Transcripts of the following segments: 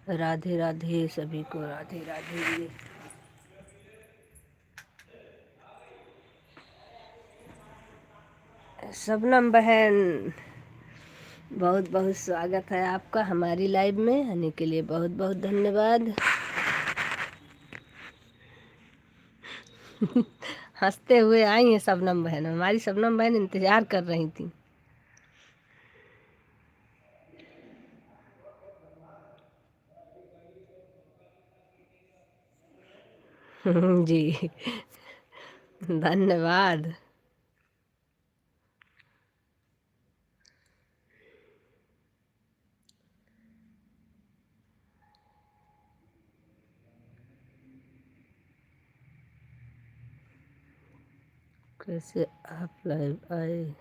राधे राधे सभी को, राधे राधे। शबनम बहन, बहुत बहुत स्वागत है आपका हमारी लाइव में आने के लिए, बहुत बहुत धन्यवाद। हंसते हुए आई हैं शबनम बहन, हमारी शबनम बहन इंतजार कर रही थी। जी धन्यवाद। कैसे आप लाइव आए?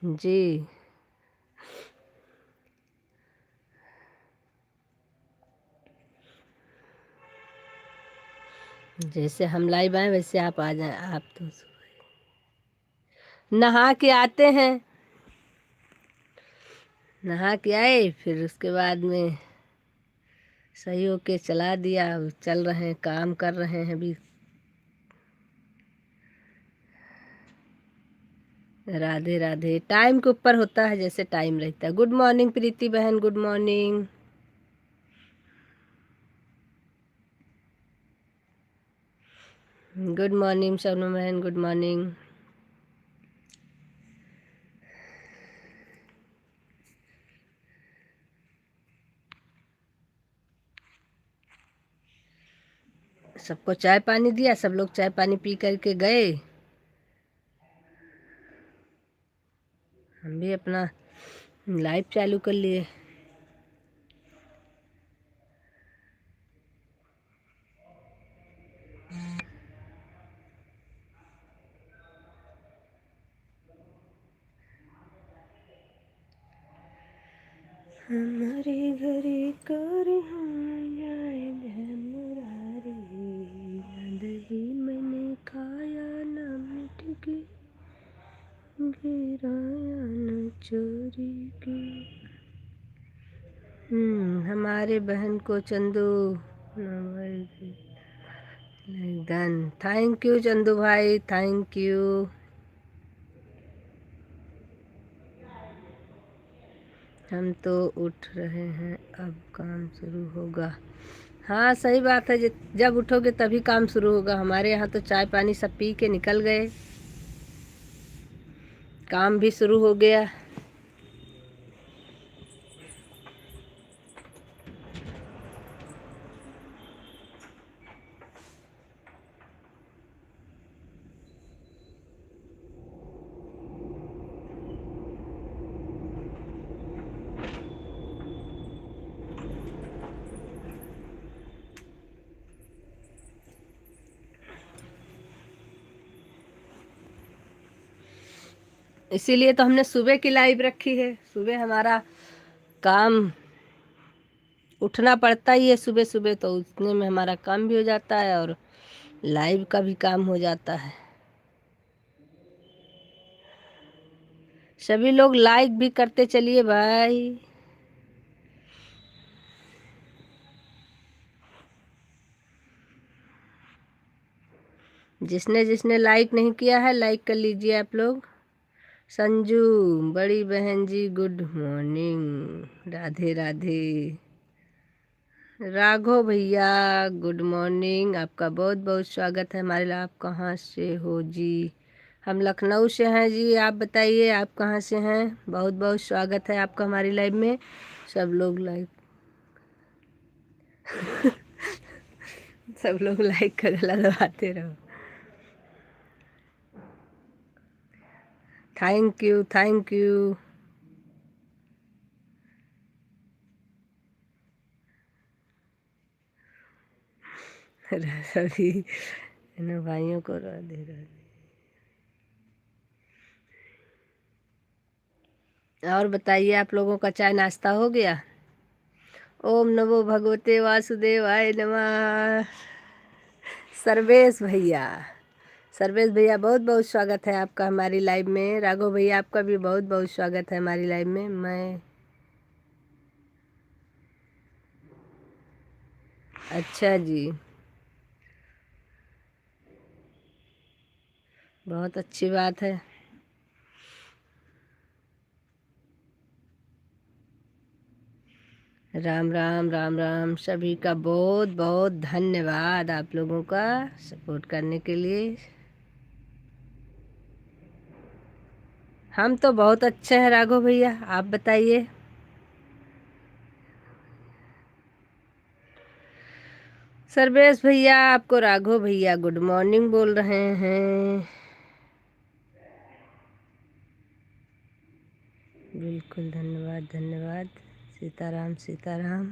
जी जैसे हम लाइव आए वैसे आप आ जाए। आप तो नहा के आते हैं, नहा के आए फिर उसके बाद में सही होके चला दिया। चल रहे हैं, काम कर रहे हैं अभी। राधे राधे। टाइम के ऊपर होता है, जैसे टाइम रहता है। गुड मॉर्निंग प्रीति बहन, good morning. Good morning Sonu बहन, गुड मॉर्निंग। सबको चाय पानी दिया, सब लोग चाय पानी पी करके गए। हम भी अपना लाइव चालू कर लिए। हमारे घरे कर दही मैंने खाया ना मिट के, गिराया न चोरी की। हमारे बहन को Chandu done. Thank you Chandu भाई, थैंक यू। हम तो उठ रहे हैं, अब काम शुरू होगा। हाँ सही बात है, जब उठोगे तभी काम शुरू होगा। हमारे यहाँ तो चाय पानी सब पी के निकल गए, काम भी शुरू हो गया। इसीलिए तो हमने सुबह की लाइव रखी है। सुबह हमारा काम उठना पड़ता ही है सुबह सुबह, तो उतने में हमारा काम भी हो जाता है और लाइव का भी काम हो जाता है। सभी लोग लाइक भी करते चलिए भाई। जिसने जिसने लाइक नहीं किया है लाइक कर लीजिए आप लोग। संजू बड़ी बहन जी गुड मॉर्निंग, राधे राधे। राघव भैया गुड मॉर्निंग, आपका बहुत बहुत स्वागत है हमारे। आप कहाँ से हो जी? हम लखनऊ से हैं जी। आप बताइए आप कहाँ से हैं? बहुत बहुत स्वागत है आपका हमारी लाइव में। सब लोग लाइक सब लोग लाइक का गला दबाते रहो। Thank you, thank you. सभी इन भाइयों को राधे राधे। और बताइए आप लोगों का चाय नाश्ता हो गया? ओम नमो भगवते वासुदेवाय नमः। सर्वेश भैया, सर्वेश भैया बहुत बहुत स्वागत है आपका हमारी लाइव में। राघव भैया आपका भी बहुत बहुत स्वागत है हमारी लाइव में। मैं अच्छा जी, बहुत अच्छी बात है। राम राम राम राम। सभी का बहुत बहुत धन्यवाद आप लोगों का सपोर्ट करने के लिए। हम तो बहुत अच्छे हैं राघव भैया, आप बताइए। सर्वेश भैया आपको राघव भैया गुड मॉर्निंग बोल रहे हैं। बिल्कुल, धन्यवाद धन्यवाद। सीताराम सीताराम।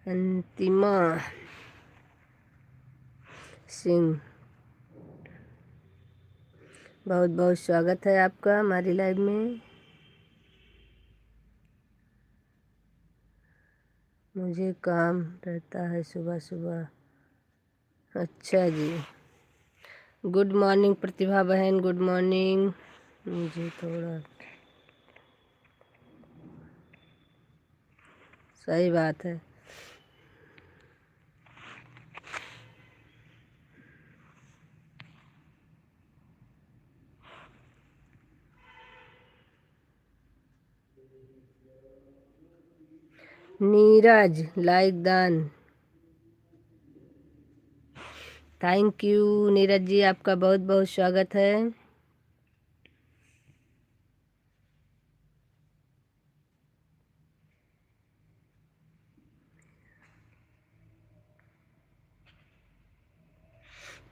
अंतिमा सिंह, बहुत बहुत स्वागत है आपका हमारी लाइव में। मुझे काम रहता है सुबह सुबह। अच्छा जी, गुड मॉर्निंग प्रतिभा बहन, गुड मॉर्निंग। मुझे थोड़ा सही बात है। नीरज लाइक दान, थैंक यू नीरज जी, आपका बहुत बहुत स्वागत है।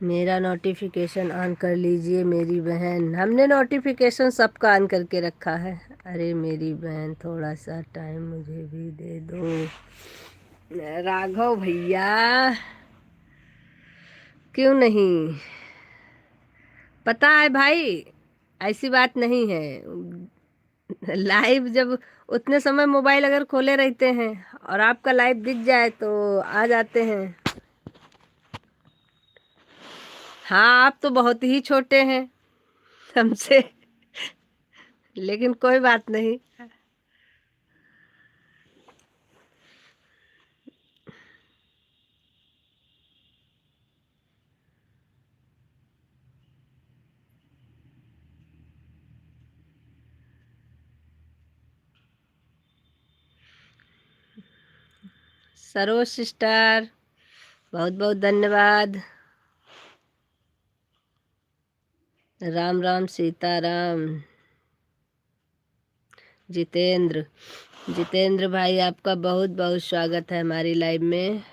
मेरा नोटिफिकेशन ऑन कर लीजिए मेरी बहन। हमने नोटिफिकेशन सबका ऑन करके रखा है। अरे मेरी बहन थोड़ा सा टाइम मुझे भी दे दो। राघव भैया क्यों नहीं, पता है भाई, ऐसी बात नहीं है। लाइव जब उतने समय मोबाइल अगर खोले रहते हैं और आपका लाइव दिख जाए तो आ जाते हैं। हाँ, आप तो बहुत ही छोटे हैं हमसे, लेकिन कोई बात नहीं। सरोज सिस्टर बहुत बहुत धन्यवाद। राम राम सीताराम। जितेंद्र, जितेंद्र भाई आपका बहुत बहुत स्वागत है हमारी लाइव में।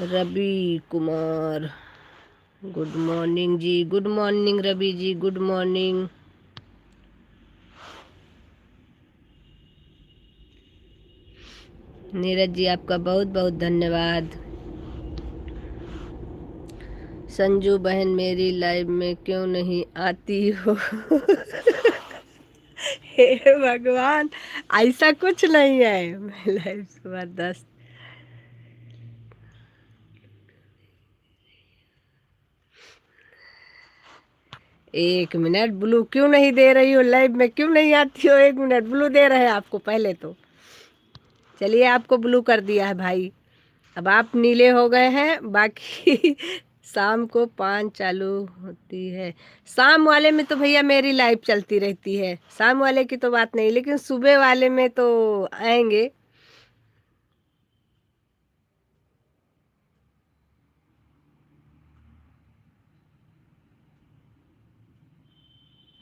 Ravi Kumar, good morning ji, good morning Ravi ji, good morning. Neeraj ji आपका बहुत बहुत धन्यवाद। संजू बहन मेरी लाइव में क्यों नहीं आती हो? हे भगवान, ऐसा कुछ नहीं है। मैं लाइव सुबह 10। एक मिनट, ब्लू क्यों नहीं दे रही हो? लाइव में क्यों नहीं आती हो? एक मिनट, ब्लू दे रहे हैं आपको पहले तो। चलिए आपको ब्लू कर दिया है भाई। अब आप नीले हो गए हैं। बाकी शाम को 5 चालू होती है। शाम वाले में तो भैया मेरी लाइव चलती रहती है, शाम वाले की तो बात नहीं, लेकिन सुबह वाले में तो आएंगे।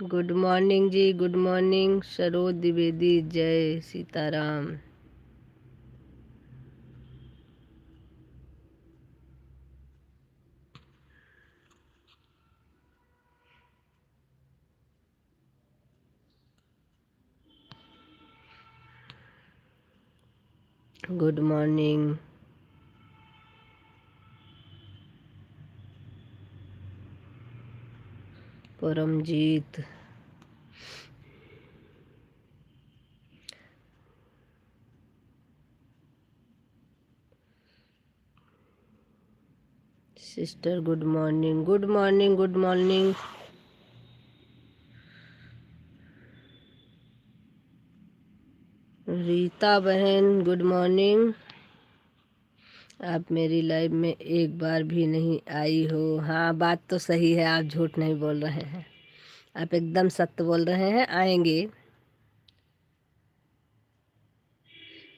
Good morning ji, good morning Saroj Dwivedi, जय Sitaram. Good morning. Paramjit, sister good morning, good morning, good morning. Rita बहन गुड मॉर्निंग। आप मेरी लाइफ में एक बार भी नहीं आई हो। हाँ, बात तो सही है, आप झूठ नहीं बोल रहे हैं, आप एकदम सत्य बोल रहे हैं। आएंगे।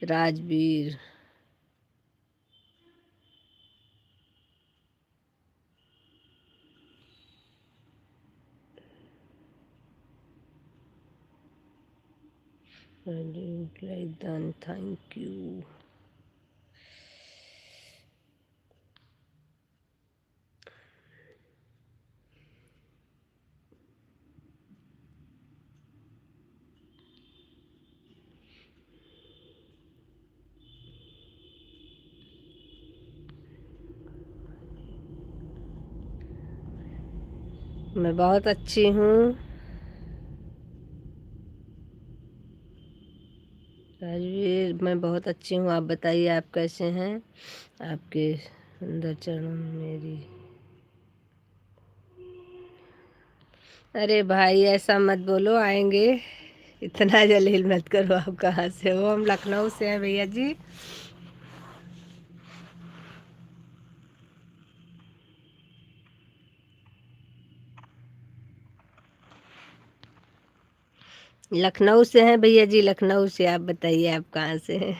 Rajveer, thank you. मैं बहुत अच्छी हूँ। राजवीर, मैं बहुत अच्छी हूँ, आप बताइए आप कैसे हैं। आपके सुंदर चरणों में मेरी। अरे भाई ऐसा मत बोलो, आएंगे। इतना जलील मत करो। आप कहाँ से हो? हम लखनऊ से हैं भैया जी। लखनऊ से हैं भैया जी, लखनऊ से। आप बताइए आप कहाँ से हैं?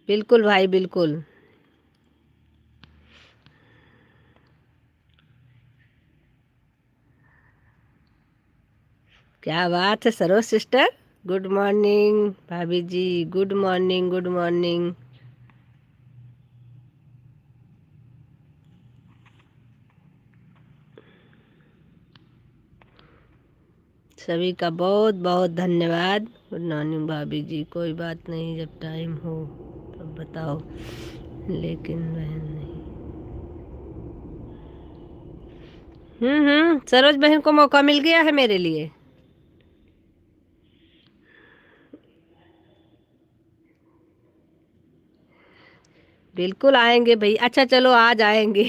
बिल्कुल भाई, बिल्कुल। क्या बात है सरोज सिस्टर। गुड मॉर्निंग भाभी जी, गुड मॉर्निंग, गुड मॉर्निंग। सभी का बहुत बहुत धन्यवाद। गुड मॉर्निंग भाभी जी। कोई बात नहीं, जब टाइम हो तब बताओ, लेकिन बहन नहीं। सरोज बहन को मौका मिल गया है मेरे लिए। बिल्कुल आएंगे भाई। अच्छा चलो, आज आएंगे।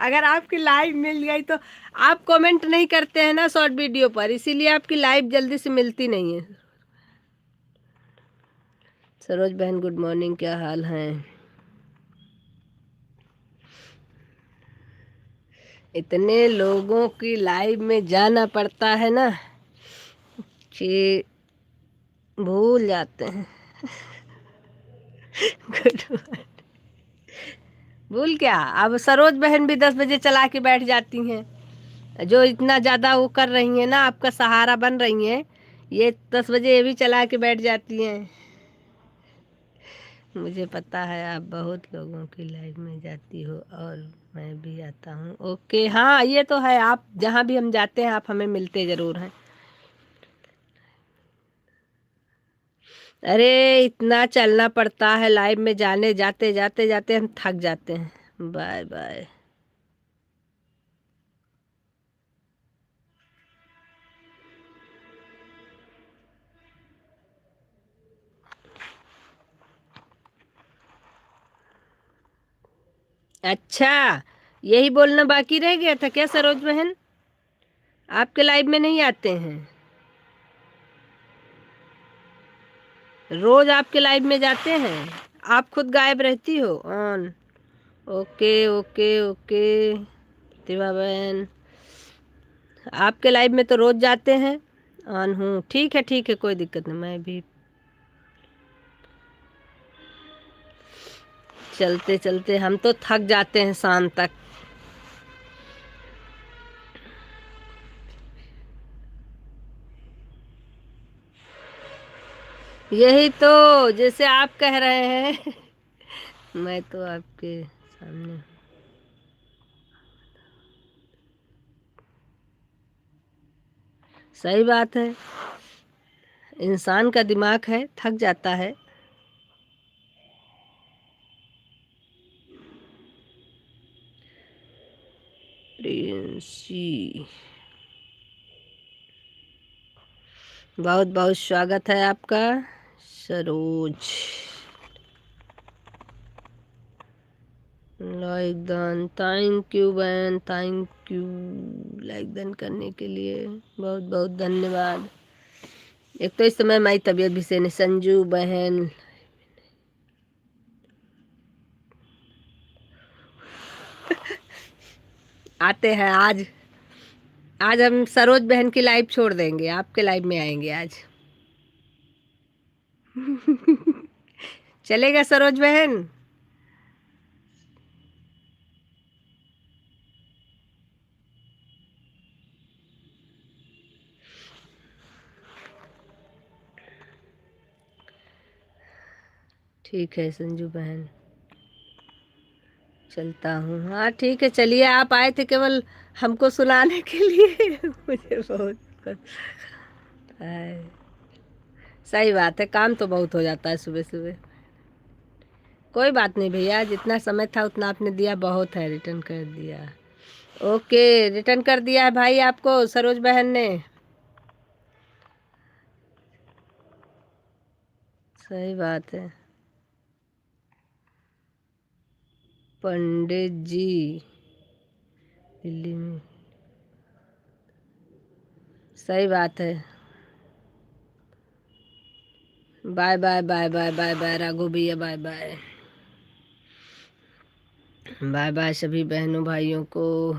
अगर आपकी लाइव मिल गई तो आप कमेंट नहीं करते हैं ना शॉर्ट वीडियो पर, इसीलिए आपकी लाइव जल्दी से मिलती नहीं है। सरोज बहन गुड मॉर्निंग, क्या हाल है? इतने लोगों की लाइव में जाना पड़ता है ना कि भूल जाते हैं। गुड। भूल क्या, अब सरोज बहन भी 10 बजे चला के बैठ जाती हैं। जो इतना ज़्यादा वो कर रही हैं ना, आपका सहारा बन रही हैं, ये 10 बजे ये भी चला के बैठ जाती हैं। मुझे पता है आप बहुत लोगों की लाइफ में जाती हो और मैं भी आता हूँ। ओके, हाँ ये तो है, आप जहाँ भी हम जाते हैं आप हमें मिलते ज़रूर हैं। अरे इतना चलना पड़ता है लाइव में, जाने जाते जाते जाते हम थक जाते हैं। Bye bye. अच्छा, यही बोलना बाकी रह गया था क्या सरोज बहन? आपके लाइव में नहीं आते हैं? रोज आपके लाइव में जाते हैं, आप खुद गायब रहती हो on. Okay okay okay. Pratibha बहन, आपके लाइव में तो रोज जाते हैं, ऑन हूँ। ठीक है ठीक है, कोई दिक्कत नहीं। मैं भी चलते चलते हम तो थक जाते हैं शाम तक। यही तो, जैसे आप कह रहे हैं। मैं तो आपके सामने। सही बात है, इंसान का दिमाग है, थक जाता है। प्रिंसी, बहुत बहुत स्वागत है आपका। Saroj, like done, thank you बहन, थैंक यू लाइक डन करने के लिए, बहुत बहुत धन्यवाद। एक तो इस समय मेरी तबीयत भी सही नहीं। संजू बहन, आते हैं आज। आज हम सरोज बहन की लाइव छोड़ देंगे, आपके लाइव में आएंगे आज। चलेगा सरोज बहन? ठीक है संजू बहन, चलता हूँ। हाँ ठीक है, चलिए। आप आए थे केवल हमको सुनाने के लिए। मुझे बहुत है। सही बात है, काम तो बहुत हो जाता है सुबह सुबह। कोई बात नहीं भैया, जितना समय था उतना आपने दिया, बहुत है, रिटर्न कर दिया। ओके, रिटर्न कर दिया है भाई आपको सरोज बहन ने। सही बात है पंडित जी, दिल्ली में। सही बात है। Bye bye bye bye bye bye Raghu भैया, बाय बाय बाय बाय सभी बहनों भाइयों को।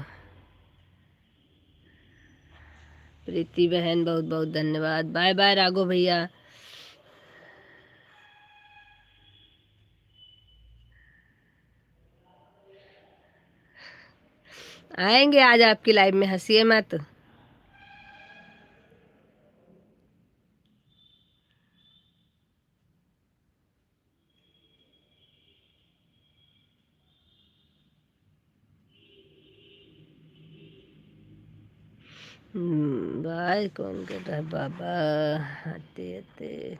प्रीति बहन, बहुत बहुत धन्यवाद। बाय बाय राघव भैया। आएंगे आज आपकी लाइव में, हंसिए मत। बाय, कौन कर रहा है बाबा? आते आते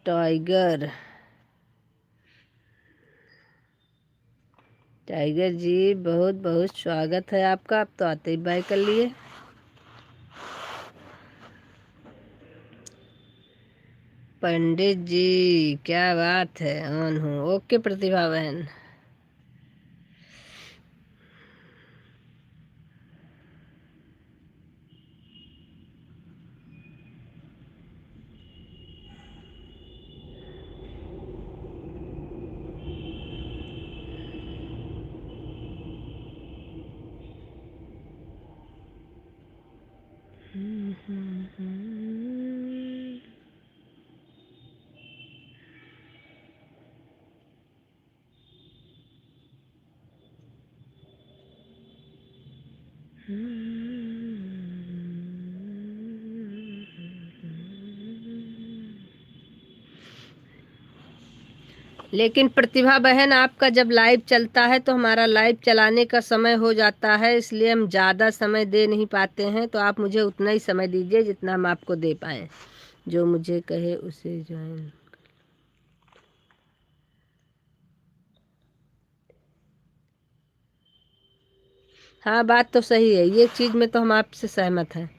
टाइगर, टाइगर जी बहुत बहुत स्वागत है आपका। आप तो आते ही बाय कर लिए। पंडित जी क्या बात है, ऑन हूँ। ओके प्रतिभा बहन। लेकिन प्रतिभा बहन, आपका जब लाइव चलता है तो हमारा लाइव चलाने का समय हो जाता है, इसलिए हम ज़्यादा समय दे नहीं पाते हैं। तो आप मुझे उतना ही समय दीजिए जितना हम आपको दे पाएँ। जो मुझे कहे उसे ज्वाइन। हाँ बात तो सही है, ये चीज़ में तो हम आपसे सहमत हैं।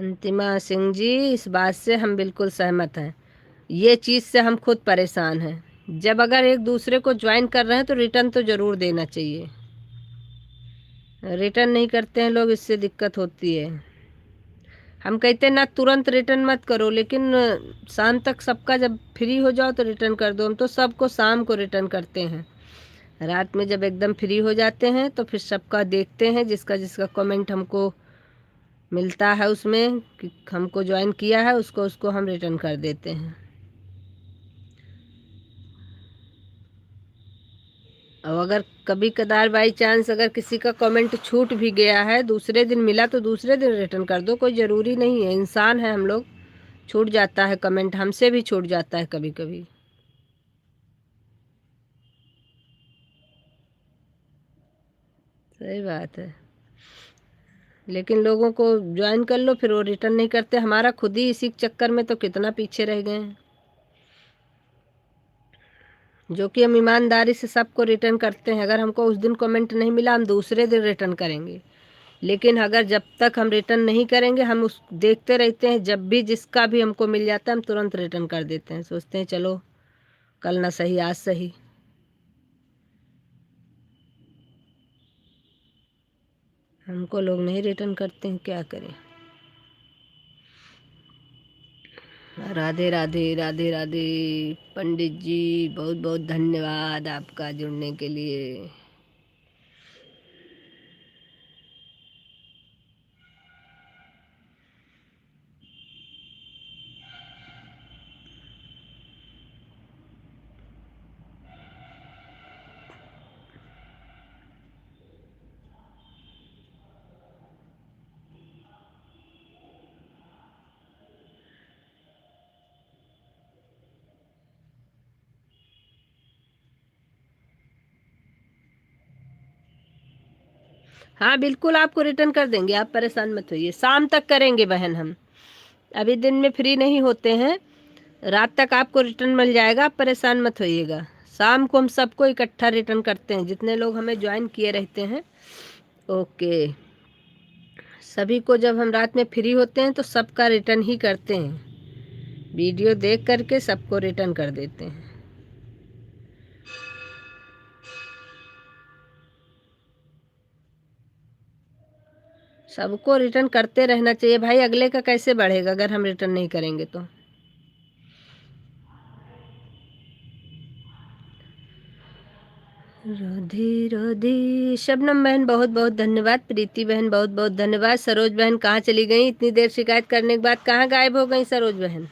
अंतिमा सिंह जी, इस बात से हम बिल्कुल सहमत हैं। ये चीज़ से हम खुद परेशान हैं। जब अगर एक दूसरे को ज्वाइन कर रहे हैं तो रिटर्न तो ज़रूर देना चाहिए। रिटर्न नहीं करते हैं लोग, इससे दिक्कत होती है। हम कहते हैं ना तुरंत रिटर्न मत करो, लेकिन शाम तक सबका जब फ्री हो जाओ तो रिटर्न कर दो। हम तो सबको शाम को रिटर्न करते हैं। रात में जब एकदम फ्री हो जाते हैं तो फिर सबका देखते हैं, जिसका जिसका कमेंट हमको मिलता है उसमें कि हमको ज्वाइन किया है, उसको उसको हम रिटर्न कर देते हैं। और अगर कभी कदार बाई चांस अगर किसी का कमेंट छूट भी गया है, दूसरे दिन मिला तो दूसरे दिन रिटर्न कर दो, कोई ज़रूरी नहीं है, इंसान है हम लोग, छूट जाता है कमेंट, हमसे भी छूट जाता है कभी कभी। सही बात है, लेकिन लोगों को ज्वाइन कर लो फिर वो रिटर्न नहीं करते। हमारा खुद ही इसी चक्कर में तो कितना पीछे रह गए हैं, जो कि हम ईमानदारी से सबको रिटर्न करते हैं। अगर हमको उस दिन कमेंट नहीं मिला हम दूसरे दिन रिटर्न करेंगे, लेकिन अगर जब तक हम रिटर्न नहीं करेंगे हम उस देखते रहते हैं। जब भी जिसका भी हमको मिल जाता है हम तुरंत रिटर्न कर देते हैं, सोचते हैं चलो कल ना सही आज सही। हमको लोग नहीं रिटर्न करते हैं, क्या करें। राधे राधे राधे राधे। पंडित जी बहुत बहुत धन्यवाद आपका जुड़ने के लिए। हाँ बिल्कुल आपको रिटर्न कर देंगे, आप परेशान मत होइए। शाम तक करेंगे बहन, हम अभी दिन में फ्री नहीं होते हैं। रात तक आपको रिटर्न मिल जाएगा, आप परेशान मत होइएगा। शाम को हम सबको इकट्ठा रिटर्न करते हैं, जितने लोग हमें ज्वाइन किए रहते हैं। ओके, सभी को जब हम रात में फ्री होते हैं तो सबका रिटर्न ही करते हैं। वीडियो देख करके सबको रिटर्न कर देते हैं। सबको रिटर्न करते रहना चाहिए भाई, अगले का कैसे बढ़ेगा अगर हम रिटर्न नहीं करेंगे तो। राधे राधे। शबनम बहन बहुत बहुत धन्यवाद। प्रीति बहन बहुत बहुत धन्यवाद। सरोज बहन कहाँ चली गई, इतनी देर शिकायत करने के बाद कहाँ गायब हो गई सरोज बहन।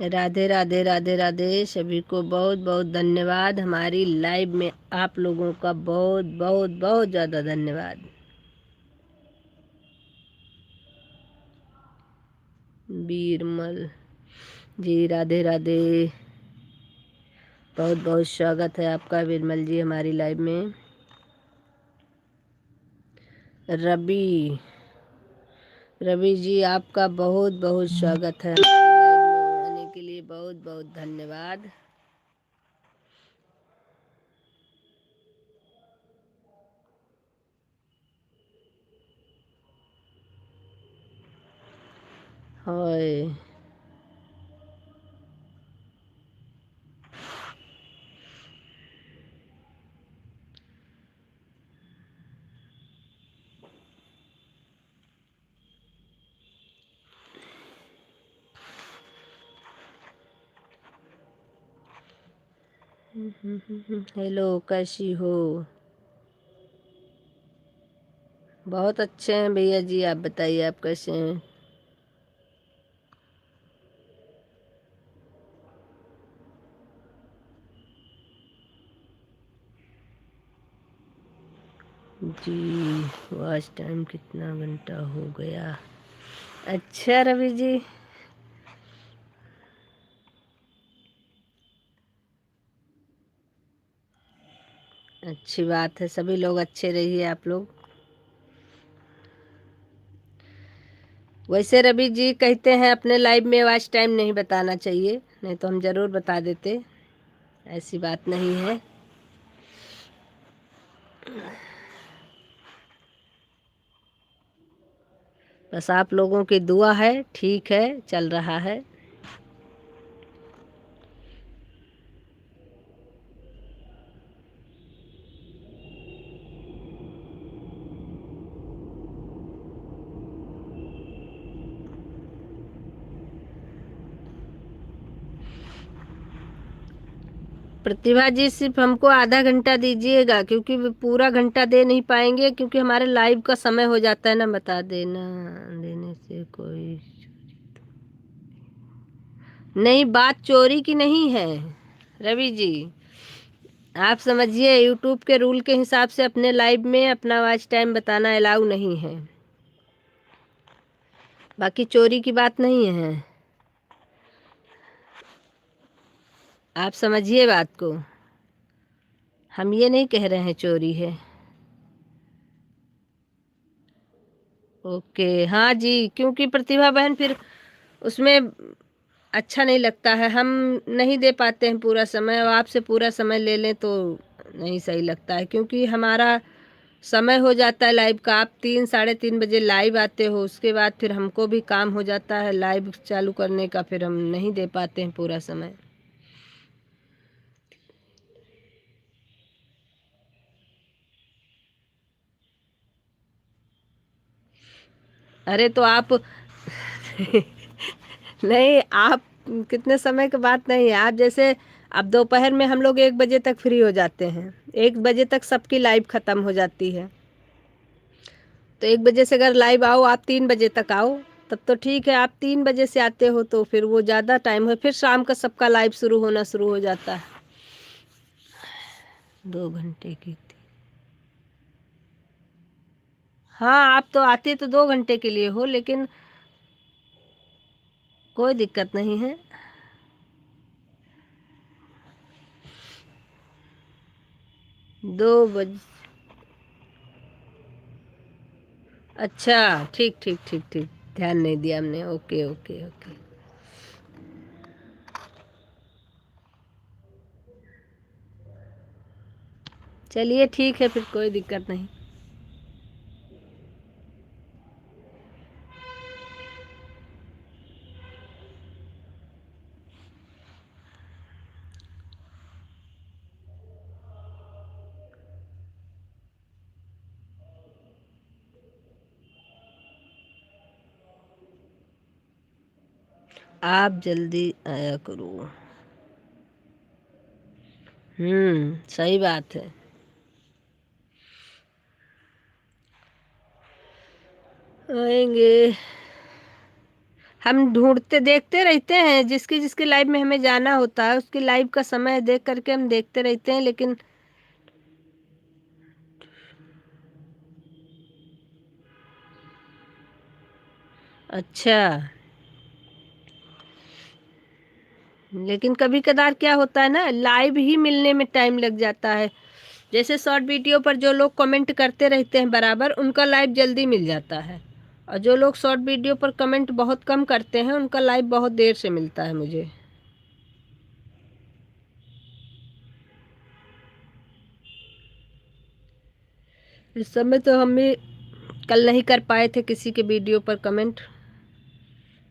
राधे राधे राधे राधे। सभी को बहुत बहुत धन्यवाद। हमारी लाइव में आप लोगों का बहुत बहुत बहुत ज़्यादा धन्यवाद। बीरमल जी राधे राधे, बहुत बहुत स्वागत है आपका बीरमल जी हमारी लाइव में। रवि रवि जी आपका बहुत बहुत स्वागत है हमारी लाइव में, आने के लिए बहुत बहुत धन्यवाद। हाय हेलो, कैसी हो। बहुत अच्छे हैं भैया जी, आप बताइए आप कैसे हैं। जी वॉच टाइम कितना घंटा हो गया। अच्छा रवि जी, अच्छी बात है, सभी लोग अच्छे रहिए आप लोग। वैसे रवि जी कहते हैं अपने लाइव में वॉच टाइम नहीं बताना चाहिए, नहीं तो हम ज़रूर बता देते, ऐसी बात नहीं है। बस आप लोगों की दुआ है, ठीक है चल रहा है। प्रतिभा जी सिर्फ हमको आधा घंटा दीजिएगा, क्योंकि पूरा घंटा दे नहीं पाएंगे, क्योंकि हमारे लाइव का समय हो जाता है ना। बता देना, देने से कोई नहीं, बात चोरी की नहीं है रवि जी। आप समझिए, यूट्यूब के रूल के हिसाब से अपने लाइव में अपना वॉच टाइम बताना अलाउ नहीं है, बाकी चोरी की बात नहीं है। आप समझिए बात को, हम ये नहीं कह रहे हैं चोरी है। ओके, हाँ जी, क्योंकि प्रतिभा बहन फिर उसमें अच्छा नहीं लगता है, हम नहीं दे पाते हैं पूरा समय, और आपसे पूरा समय ले लें तो नहीं सही लगता है, क्योंकि हमारा समय हो जाता है लाइव का। आप 3 साढ़े 3 बजे लाइव आते हो, उसके बाद फिर हमको भी काम हो जाता है लाइव चालू करने का, फिर हम नहीं दे पाते हैं पूरा समय। अरे तो आप नहीं, आप कितने समय की बात नहीं है, आप जैसे अब दोपहर में हम लोग 1 बजे तक फ्री हो जाते हैं, 1 बजे तक सबकी लाइव ख़त्म हो जाती है। तो 1 बजे से अगर लाइव आओ, आप 3 बजे तक आओ, तब तो ठीक है। आप 3 बजे से आते हो तो फिर वो ज़्यादा टाइम है, फिर शाम का सबका लाइव शुरू होना शुरू हो जाता है। 2 घंटे की थी। हाँ, आप तो आते तो 2 घंटे के लिए हो, लेकिन कोई दिक्कत नहीं है। 2 बजे। अच्छा, ठीक ठीक ठीक ठीक, ध्यान नहीं दिया हमने। Okay okay okay. चलिए ठीक है, फिर कोई दिक्कत नहीं। आप जल्दी आया करो। सही बात है। आएंगे, हम ढूंढते देखते रहते हैं, जिसकी जिसकी लाइव में हमें जाना होता है उसकी लाइव का समय देख करके हम देखते रहते हैं, लेकिन अच्छा, लेकिन कभी कदार क्या होता है ना, लाइव ही मिलने में टाइम लग जाता है। जैसे शॉर्ट वीडियो पर जो लोग कमेंट करते रहते हैं बराबर, उनका लाइव जल्दी मिल जाता है, और जो लोग शॉर्ट वीडियो पर कमेंट बहुत कम करते हैं उनका लाइव बहुत देर से मिलता है मुझे। इस समय तो हम भी कल नहीं कर पाए थे किसी के वीडियो पर कमेंट,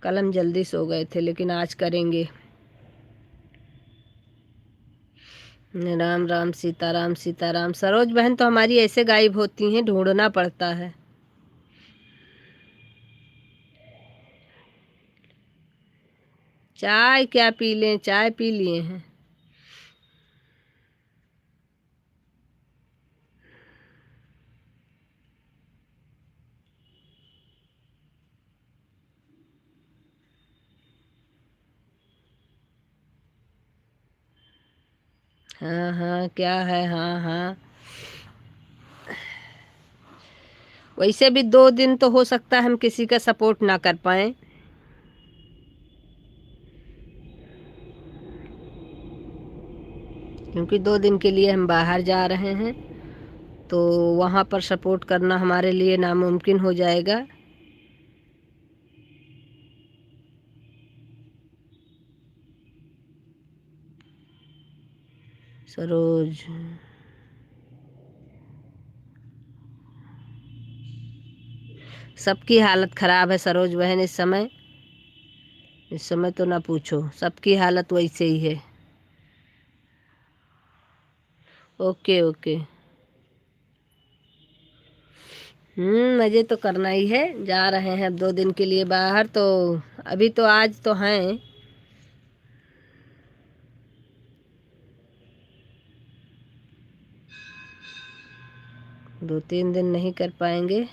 कल हम जल्दी सो गए थे, लेकिन आज करेंगे। राम राम, सीताराम सीताराम। सरोज बहन तो हमारी ऐसे गायब होती हैं, ढूंढना पड़ता है। चाय क्या पी लें, चाय पी लिए हैं। हाँ हाँ, क्या है, हाँ हाँ। वैसे भी 2 दिन तो हो सकता है हम किसी का सपोर्ट ना कर पाए, क्योंकि 2 दिन के लिए हम बाहर जा रहे हैं, तो वहाँ पर सपोर्ट करना हमारे लिए नामुमकिन हो जाएगा। सरोज, सबकी हालत ख़राब है सरोज बहन इस समय। इस समय तो ना पूछो, सबकी हालत वैसे ही है। Okay okay. मज़े तो करना ही है, जा रहे हैं अब 2 दिन के लिए बाहर, तो अभी तो आज तो हैं। 2-3 दिन नहीं कर पाएंगे।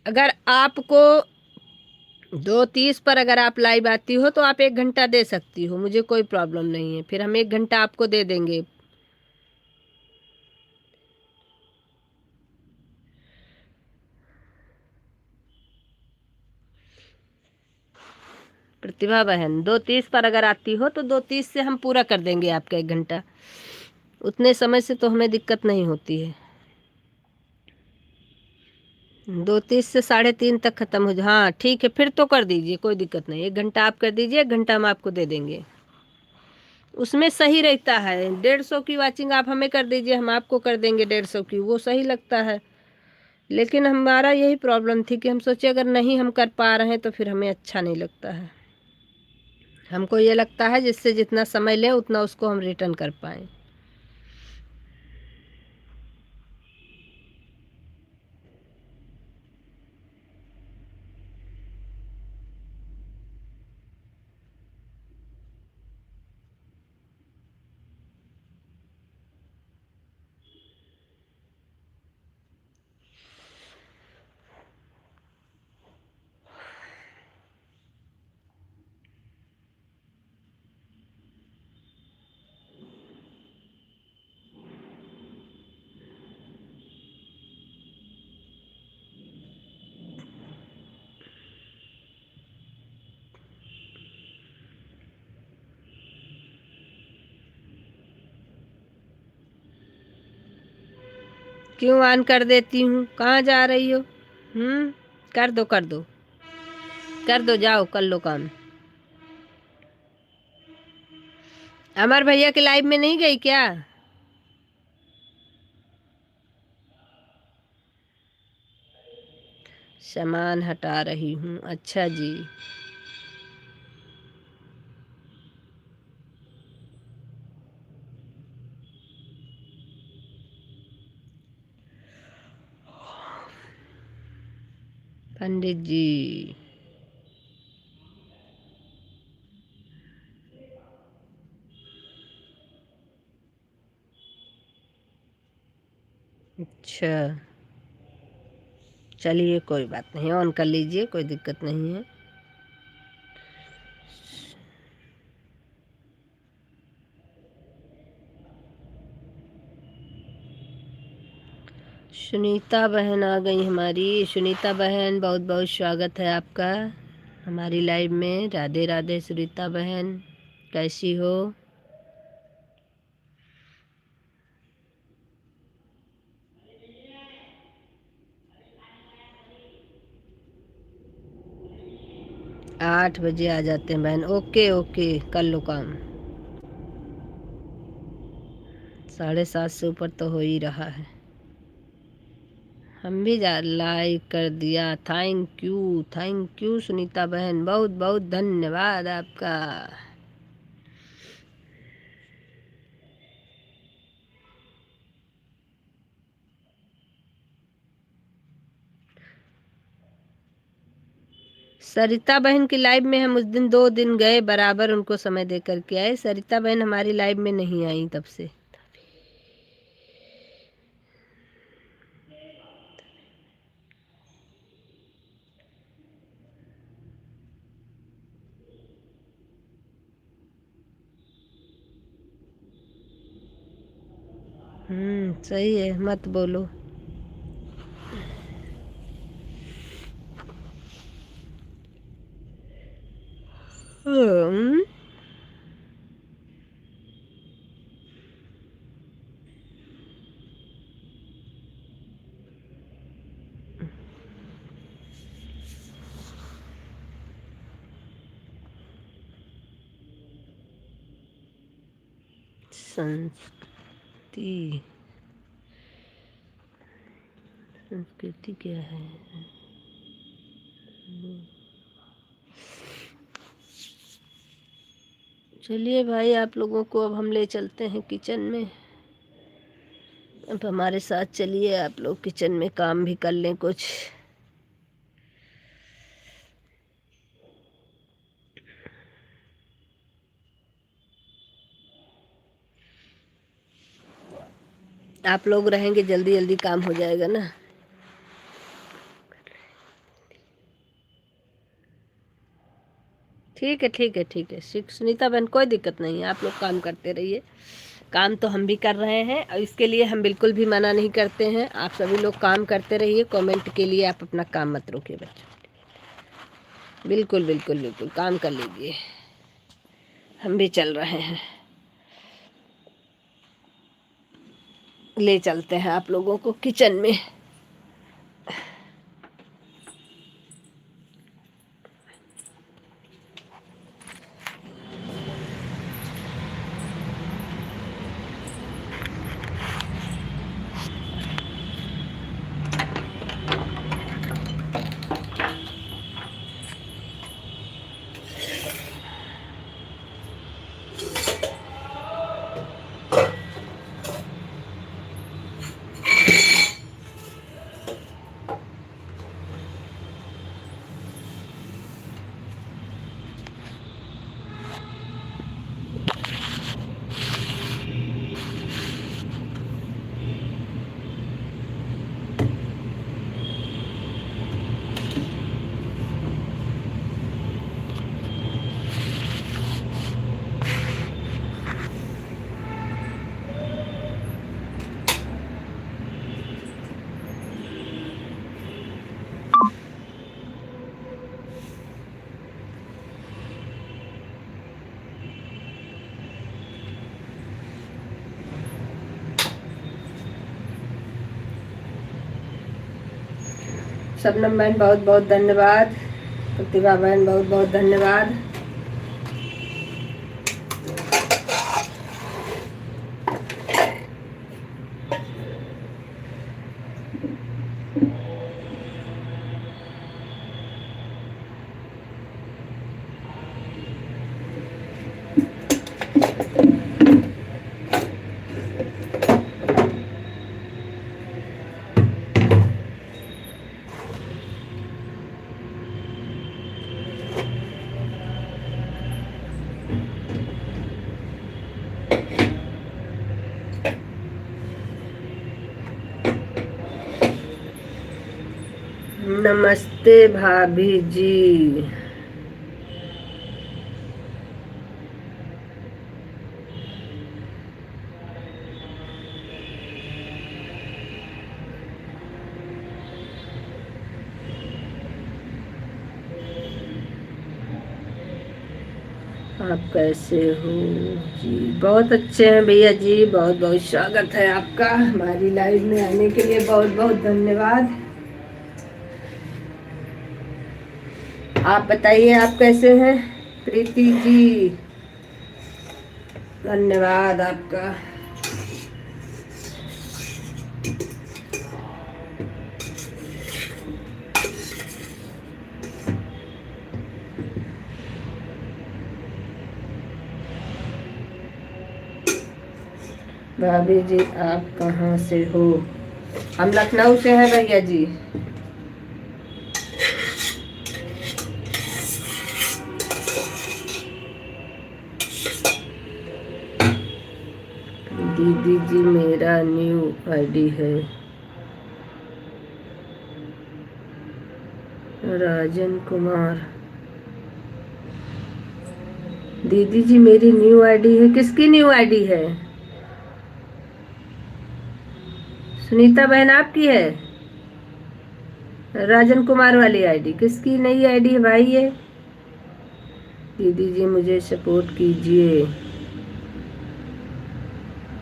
अगर आपको 2:30 पर अगर आप लाइव आती हो तो आप 1 घंटा दे सकती हो, मुझे कोई प्रॉब्लम नहीं है, फिर हम 1 घंटा आपको दे देंगे। प्रतिभा बहन 2:30 पर अगर आती हो तो 2:30 से हम पूरा कर देंगे आपका 1 घंटा। उतने समय से तो हमें दिक्कत नहीं होती है। 2:30 से 3:30 तक ख़त्म हो जाए। हाँ ठीक है, फिर तो कर दीजिए, कोई दिक्कत नहीं। 1 घंटा आप कर दीजिए, 1 घंटा हम आपको दे देंगे। उसमें सही रहता है। 150 की वाचिंग आप हमें कर दीजिए, हम आपको कर देंगे 150 की, वो सही लगता है। लेकिन हमारा यही प्रॉब्लम थी कि हम सोचे अगर नहीं हम कर पा रहे हैं तो फिर हमें अच्छा नहीं लगता है। हमको ये लगता है जिससे जितना समय लें उतना उसको हम रिटर्न कर पाएँ। क्यों ऑन कर देती हूँ? कहाँ जा रही हो? कर दो कर दो कर दो, जाओ कर लो काम। अमर भैया के लाइव में नहीं गई क्या? सामान हटा रही हूँ। अच्छा जी। पंडित जी अच्छा, चलिए कोई बात नहीं, ऑन कर लीजिए, कोई दिक्कत नहीं है। सुनीता बहन आ गई हमारी। सुनीता बहन बहुत बहुत स्वागत है आपका हमारी लाइव में। राधे राधे सुनीता बहन, कैसी हो? – 8 बजे आ जाते हैं बहन। ओके ओके, कर लो काम। 7:30 से ऊपर तो हो ही रहा है। हम भी लाइक कर दिया। थैंक यू सुनीता बहन, बहुत बहुत धन्यवाद आपका। सरिता बहन की लाइव में हम उस दिन 2 दिन गए, बराबर उनको समय दे करके आए। सरिता बहन हमारी लाइव में नहीं आई तब से। सही है, मत बोलो। हम्म संस्कृति संस्कृति क्या है? चलिए भाई, आप लोगों को अब हम ले चलते हैं किचन में। अब हमारे साथ चलिए, आप लोग किचन में काम भी कर लें कुछ। आप लोग रहेंगे जल्दी जल्दी काम हो जाएगा ना। ठीक है ठीक है ठीक है, सुनीता बहन कोई दिक्कत नहीं है, आप लोग काम करते रहिए। काम तो हम भी कर रहे हैं और इसके लिए हम बिल्कुल भी मना नहीं करते हैं। आप सभी लोग काम करते रहिए, कमेंट के लिए आप अपना काम मत रोकिए बच्चों। बिल्कुल बिल्कुल बिल्कुल काम कर लीजिए, हम भी चल रहे हैं। ले चलते हैं आप लोगों को किचन में। शबनम बहन बहुत बहुत धन्यवाद, प्रतिभा बहन बहुत बहुत धन्यवाद। नमस्ते भाभी जी। आप कैसे हो जी? बहुत अच्छे हैं भैया जी, बहुत बहुत स्वागत है आपका हमारी लाइव में आने के लिए, बहुत बहुत धन्यवाद। आप बताइए आप कैसे हैं? प्रीति जी धन्यवाद आपका। भाभी जी आप कहाँ से हो? हम लखनऊ से हैं भैया जी। दीदी जी मेरा न्यू आईडी है। राजन कुमार। दीदी जी मेरी न्यू आईडी है, किसकी न्यू आईडी है? सुनीता बहन आपकी है? राजन कुमार वाली आईडी किसकी नई आईडी है भाई ये? दीदी जी मुझे सपोर्ट कीजिए।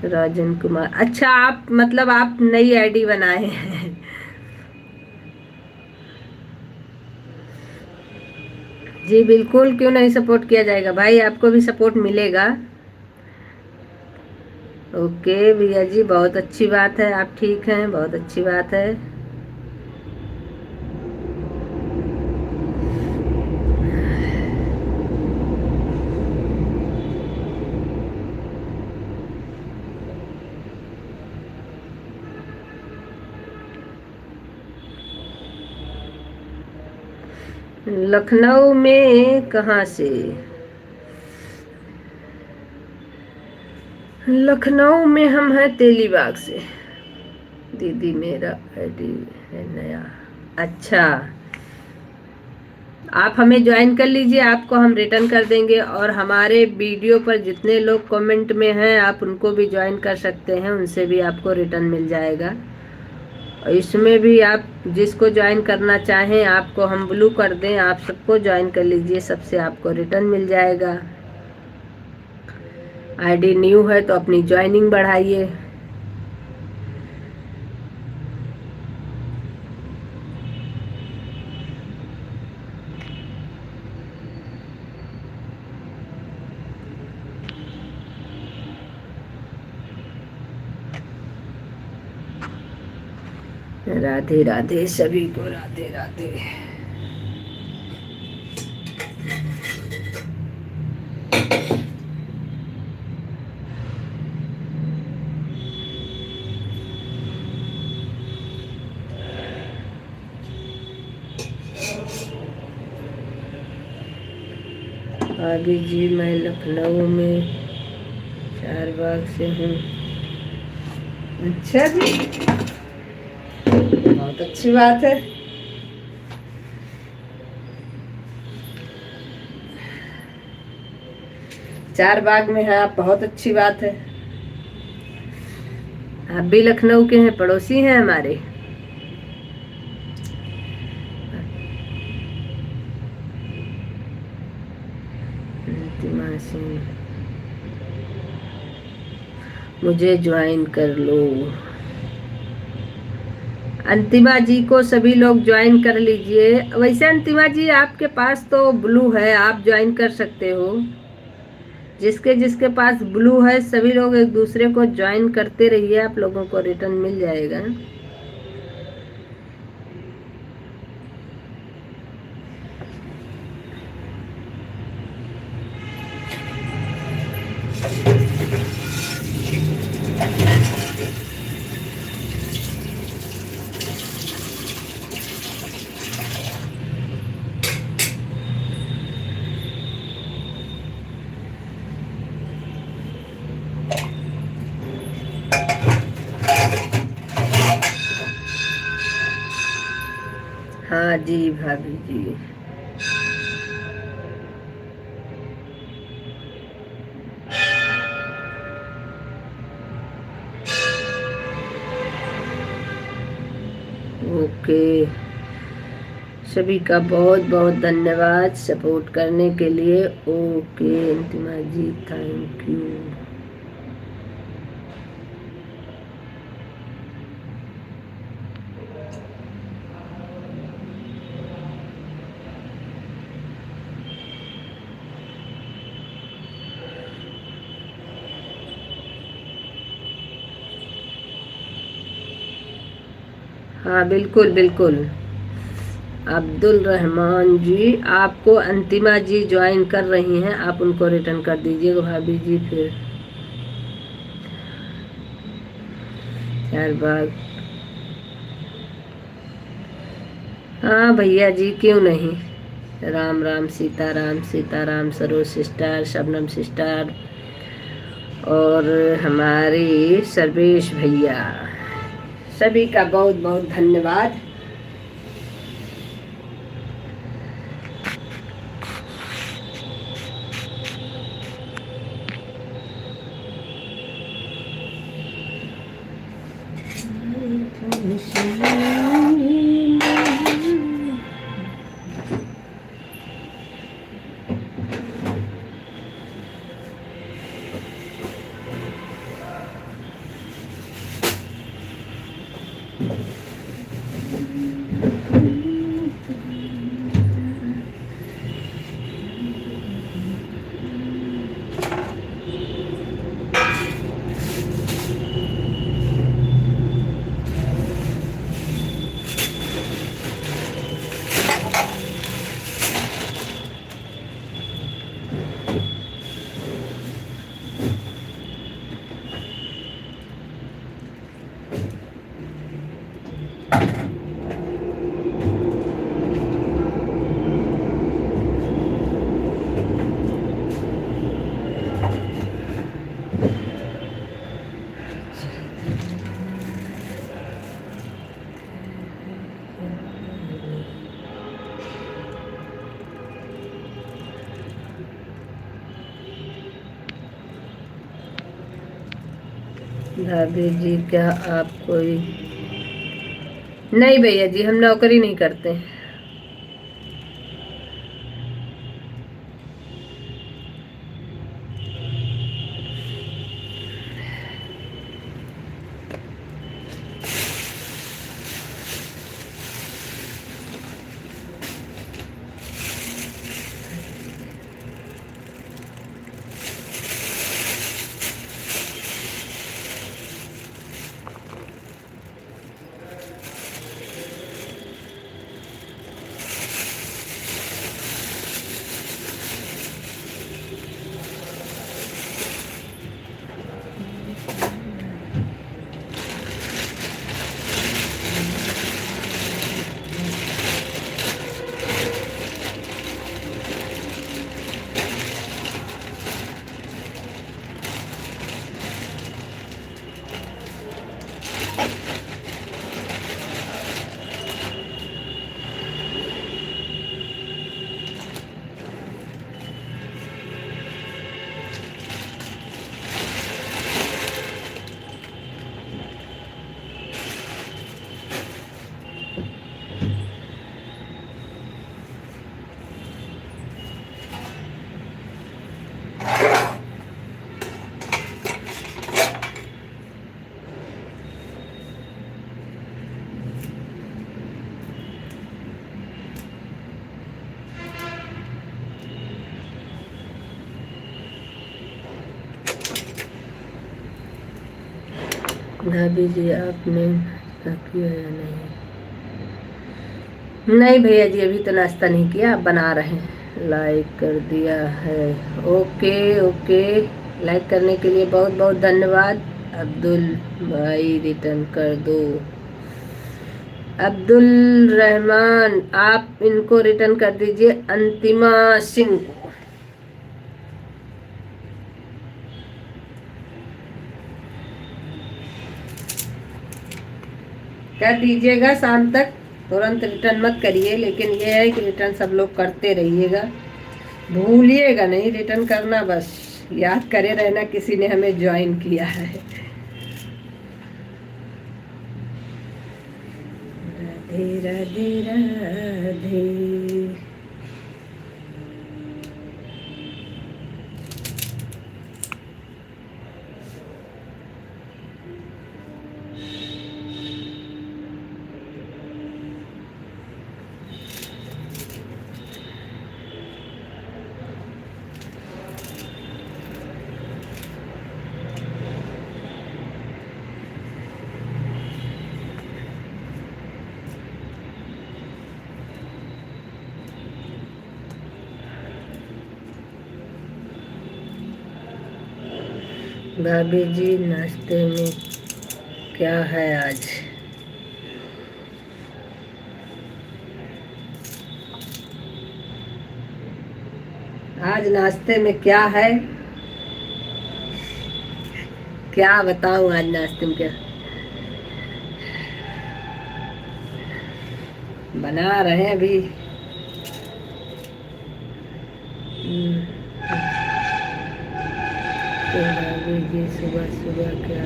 राजन कुमार, अच्छा आप मतलब आप नई आईडी बनाए हैं। जी बिल्कुल, क्यों नहीं सपोर्ट किया जाएगा भाई, आपको भी सपोर्ट मिलेगा। ओके भैया जी बहुत अच्छी बात है, आप ठीक हैं, बहुत अच्छी बात है। लखनऊ में कहाँ से? लखनऊ में हम हैं तेलीबाग से। दीदी मेरा आईडी है नया। अच्छा, आप हमें ज्वाइन कर लीजिए, आपको हम रिटर्न कर देंगे। और हमारे वीडियो पर जितने लोग कमेंट में हैं आप उनको भी ज्वाइन कर सकते हैं, उनसे भी आपको रिटर्न मिल जाएगा। और इसमें भी आप जिसको ज्वाइन करना चाहें आपको हम ब्लू कर दें, आप सबको ज्वाइन कर लीजिए, सबसे आपको रिटर्न मिल जाएगा। आईडी न्यू है तो अपनी ज्वाइनिंग बढ़ाइए। राधे राधे सभी को, राधे राधे। भाभी जी मैं लखनऊ में चारबाग से हूँ। अच्छा जी, बहुत अच्छी बात है। चारबाग में है आप, बहुत अच्छी बात है। आप भी लखनऊ के हैं, पड़ोसी हैं हमारे। मुझे ज्वाइन कर लो। अंतिमा जी को सभी लोग ज्वाइन कर लीजिए। वैसे अंतिमा जी आपके पास तो ब्लू है, आप ज्वाइन कर सकते हो। जिसके जिसके पास ब्लू है सभी लोग एक दूसरे को ज्वाइन करते रहिए, आप लोगों को रिटर्न मिल जाएगा। हाँ जी भाभी जी। ओके, सभी का बहुत बहुत धन्यवाद सपोर्ट करने के लिए। Okay Antima ji, thank you. हाँ बिल्कुल बिल्कुल। अब्दुल रहमान जी, आपको अंतिमा जी ज्वाइन कर रही हैं, आप उनको रिटर्न कर दीजिएगा भाभी जी। फिर चारबाग, हाँ भैया जी क्यों नहीं। राम राम, सीताराम सीताराम, सरोज सिस्टर, शबनम सिस्टर और हमारे सर्वेश भैया, सभी का बहुत बहुत धन्यवाद। भाभी जी क्या आप कोई? नहीं भैया जी, हम नौकरी नहीं करते। भाभी जी आपने नाश्ता किया या नहीं? नहीं भैया जी, अभी तो नाश्ता नहीं किया, आप बना रहे हैं। लाइक कर दिया है। ओके ओके, लाइक करने के लिए बहुत बहुत धन्यवाद। अब्दुल भाई रिटर्न कर दो। अब्दुल रहमान, आप इनको रिटर्न कर दीजिए अंतिमा सिंह को। कर दीजिएगा शाम तक, तुरंत रिटर्न मत करिए, लेकिन ये है कि रिटर्न सब लोग करते रहिएगा, भूलिएगा नहीं रिटर्न करना, बस याद करे रहना किसी ने हमें ज्वाइन किया है। राधे राधे राधे। भाभी जी नाश्ते में क्या है आज? आज नाश्ते में क्या है? क्या बताऊं आज नाश्ते में क्या बना रहे हैं अभी। तो भाभी जी सुबह सुबह क्या?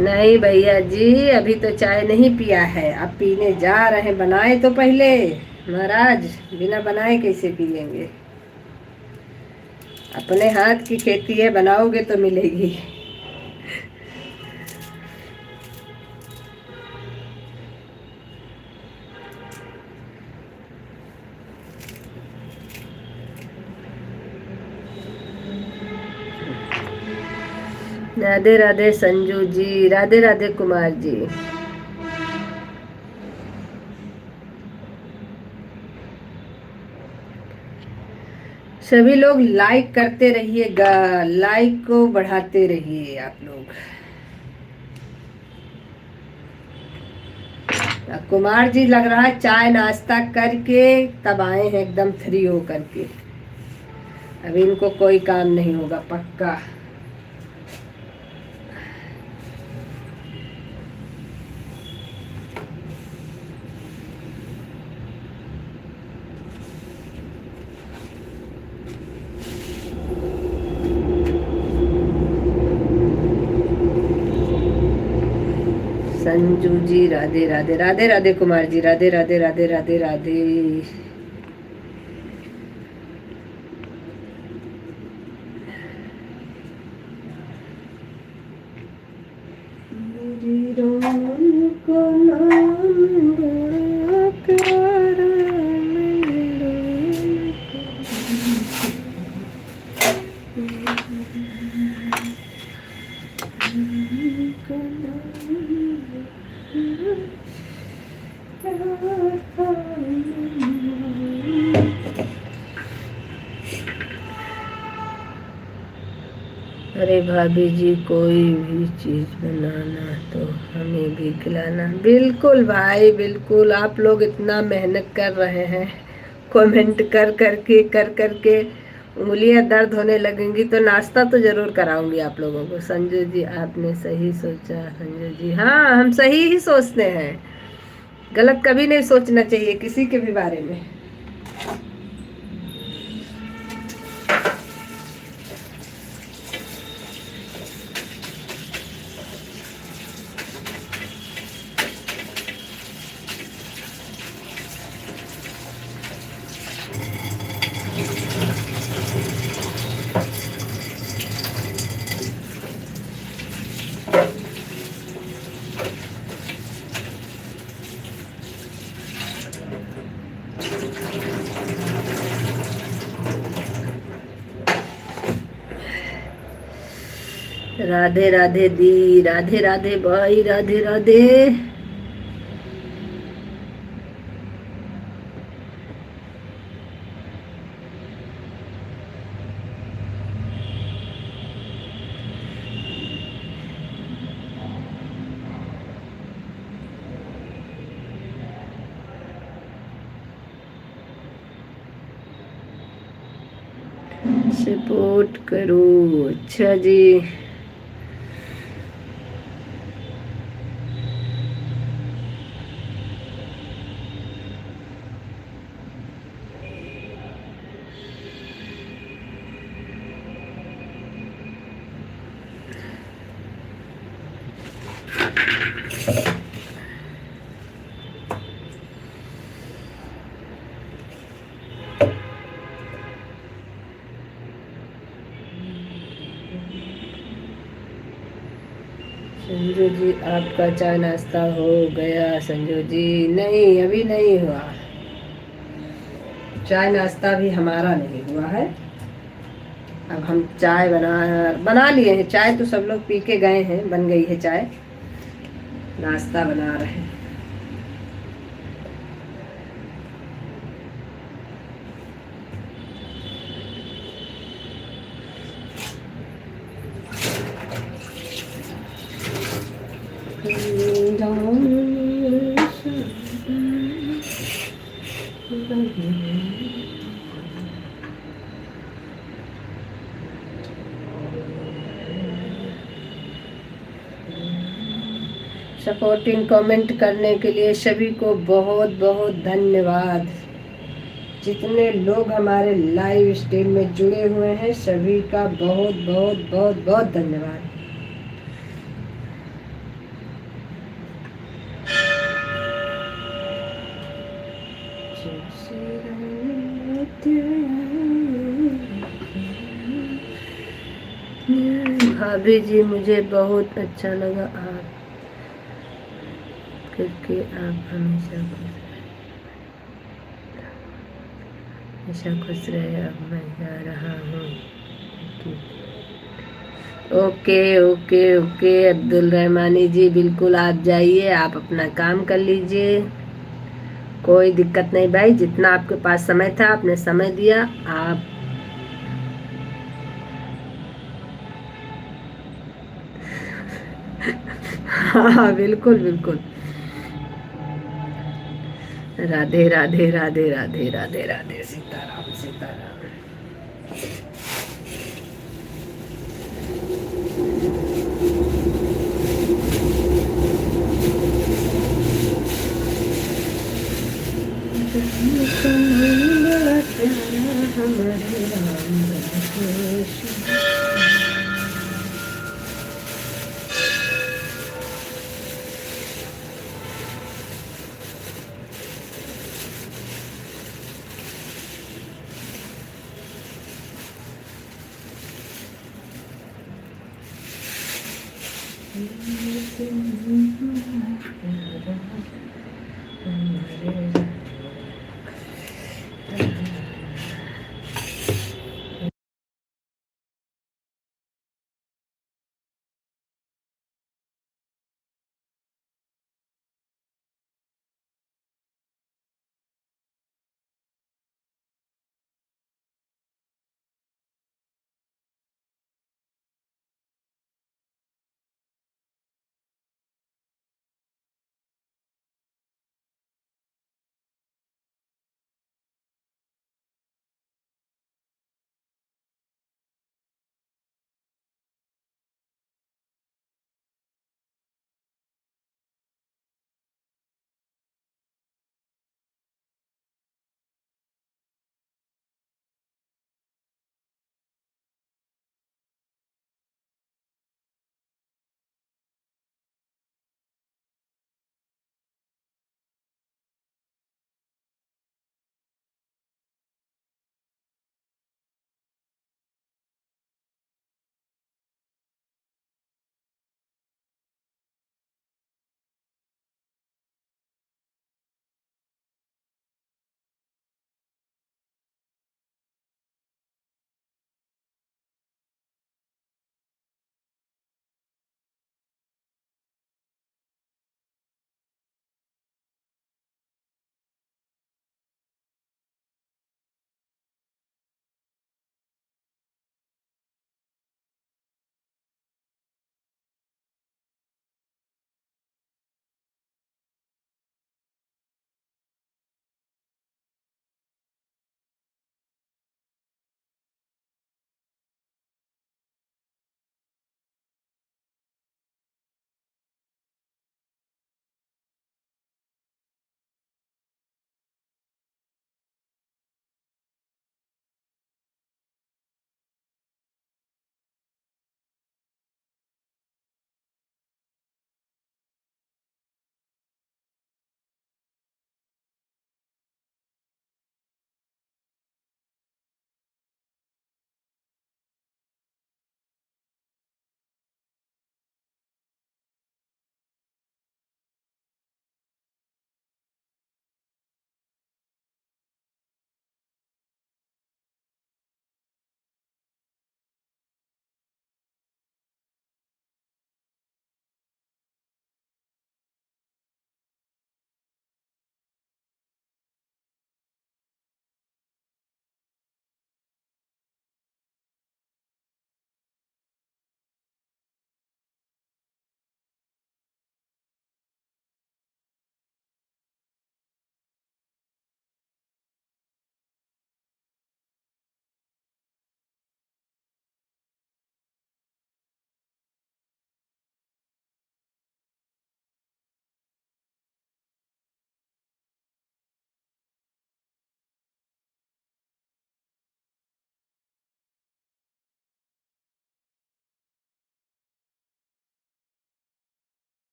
नहीं भैया जी, अभी तो चाय नहीं पिया है, अब पीने जा रहे हैं। बनाए तो पहले महाराज, बिना बनाए कैसे पियेंगे? अपने हाथ की खेती है, बनाओगे तो मिलेगी। राधे राधे संजू जी, राधे राधे कुमार जी। सभी लोग लाइक करते रहिएगा, लाइक को बढ़ाते रहिए आप लोग। कुमार जी लग रहा है चाय नाश्ता करके तब आए हैं, एकदम फ्री हो करके। अभी इनको कोई काम नहीं होगा पक्का। संजू जी राधे राधे, राधे राधे कुमार जी, राधे राधे राधे राधे राधे। अरे भाभी जी कोई भी चीज़ बनाना तो हमें भी खिलाना। बिल्कुल भाई बिल्कुल, आप लोग इतना मेहनत कर रहे हैं, कमेंट कर करके उंगलियां दर्द होने लगेंगी, तो नाश्ता तो जरूर कराऊंगी आप लोगों को। संजू जी आपने सही सोचा। संजू जी हाँ, हम सही ही सोचते हैं, गलत कभी नहीं सोचना चाहिए किसी के भी बारे में। राधे राधे दी, राधे राधे भाई, राधे राधे। सपोर्ट करो। अच्छा जी, संजू जी आपका चाय नाश्ता हो गया? संजू जी नहीं, अभी नहीं हुआ, चाय नाश्ता भी हमारा नहीं हुआ है। अब हम चाय बना लिए हैं, चाय तो सब लोग पी के गए हैं, बन गई है चाय, नाश्ता बना रहे हैं। सपोर्टिंग कमेंट करने के लिए सभी को बहुत बहुत धन्यवाद। जितने लोग हमारे लाइव स्ट्रीम में जुड़े हुए हैं सभी का बहुत बहुत बहुत बहुत धन्यवाद। भाभी जी मुझे बहुत अच्छा लगा आप करके, आप हमेशा खुश रहे। अब मैं जा रहा हूँ। Okay okay okay Abdul Rahmani जी, बिल्कुल आप जाइए, आप अपना काम कर लीजिए, कोई दिक्कत नहीं भाई। जितना आपके पास समय था आपने समय दिया। आप हाँ बिल्कुल बिल्कुल। राधे राधे राधे राधे राधे राधे, सीताराम सीताराम। हमारे राम कृष्ण।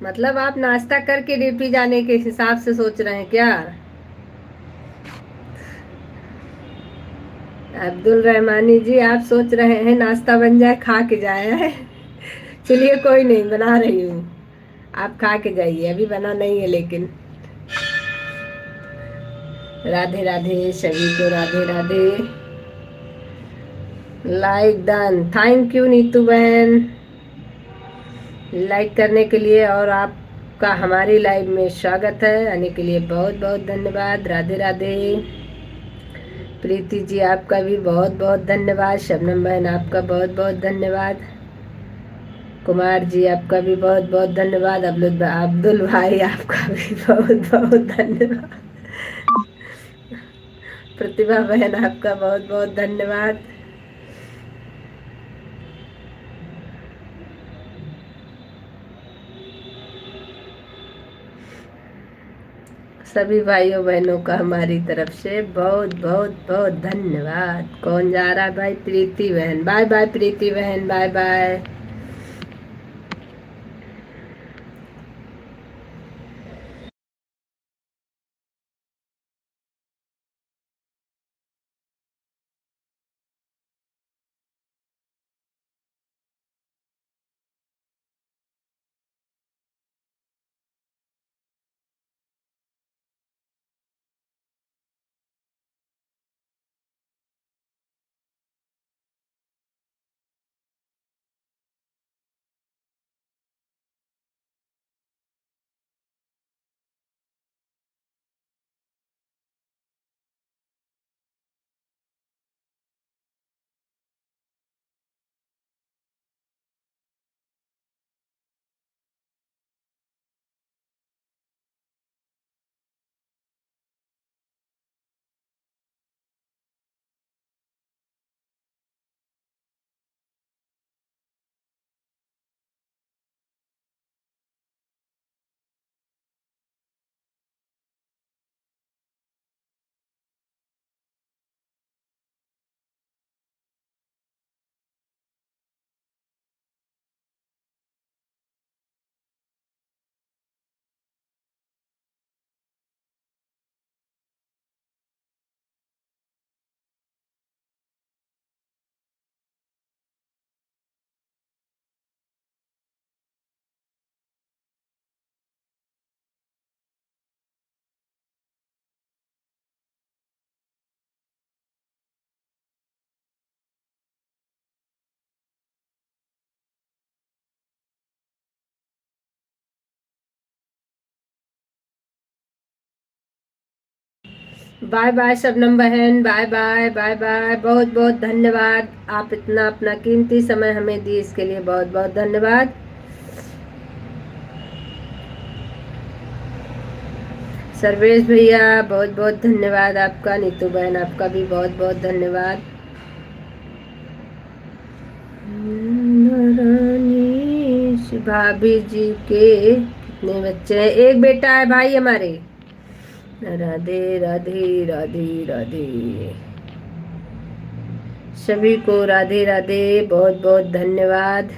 मतलब आप नाश्ता करके ड्यूटी जाने के हिसाब से सोच रहे हैं क्या? अब्दुल रहमानी जी, आप सोच रहे हैं नाश्ता बन जाए खा के जाए? चलिए कोई नहीं, बना रही हूँ, आप खा के जाइए, अभी बना नहीं है लेकिन। राधे राधे सभी को, Radhe Radhe. Like done, thank you Neetu बहन लाइक करने के लिए, और आपका हमारी लाइव में स्वागत है, आने के लिए बहुत बहुत धन्यवाद। राधे राधे। प्रीति जी आपका भी बहुत बहुत धन्यवाद। शबनम बहन आपका बहुत बहुत धन्यवाद। कुमार जी आपका भी बहुत बहुत धन्यवाद। अब्दुल भाई आपका भी बहुत बहुत धन्यवाद। प्रतिभा बहन आपका बहुत बहुत धन्यवाद। सभी भाइयों बहनों का हमारी तरफ से बहुत बहुत बहुत धन्यवाद। कौन जा रहा है भाई? प्रीति बहन, बाय बाय प्रीति बहन, bye bye. Bye bye Shabnam बहन, बाय बाय बाय बाय। बहुत बहुत धन्यवाद, आप इतना अपना कीमती समय हमें दिए, इसके लिए बहुत बहुत धन्यवाद। सर्वेश भैया बहुत बहुत धन्यवाद आपका। नीतू बहन आपका भी बहुत बहुत धन्यवाद। भाभी जी के कितने बच्चे हैं? एक बेटा है भाई हमारे। राधे राधे राधे राधे सभी को, राधे राधे, बहुत बहुत धन्यवाद।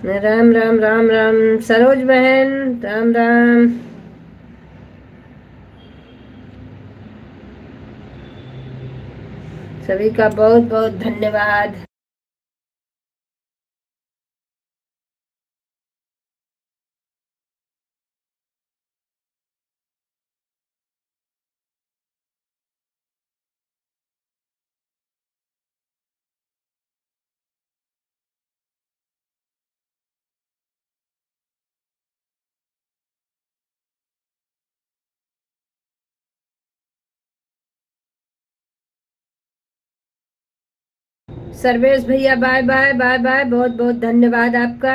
राम राम राम राम सरोज बहन, राम राम। सभी का बहुत बहुत धन्यवाद। सर्वेश भैया बाय बाय बाय बाय, बहुत बहुत धन्यवाद आपका।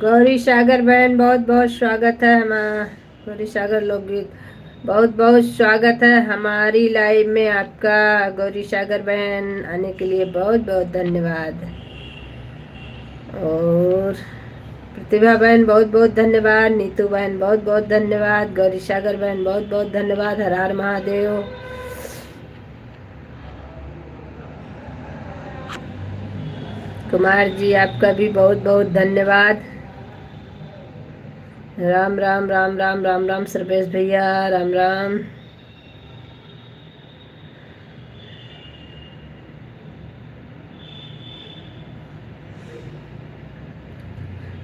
गौरी सागर बहन बहुत बहुत स्वागत है हमारा। गौरी सागर लोकगीत, बहुत बहुत स्वागत है हमारी लाइव में आपका। गौरी सागर बहन आने के लिए बहुत बहुत धन्यवाद। और प्रतिभा बहन बहुत बहुत धन्यवाद। नीतू बहन बहुत बहुत धन्यवाद। गौरी सागर बहन बहुत बहुत धन्यवाद। हर हर महादेव। कुमार जी आपका भी बहुत बहुत धन्यवाद। राम राम राम राम राम राम सर्वेश भैया, राम राम।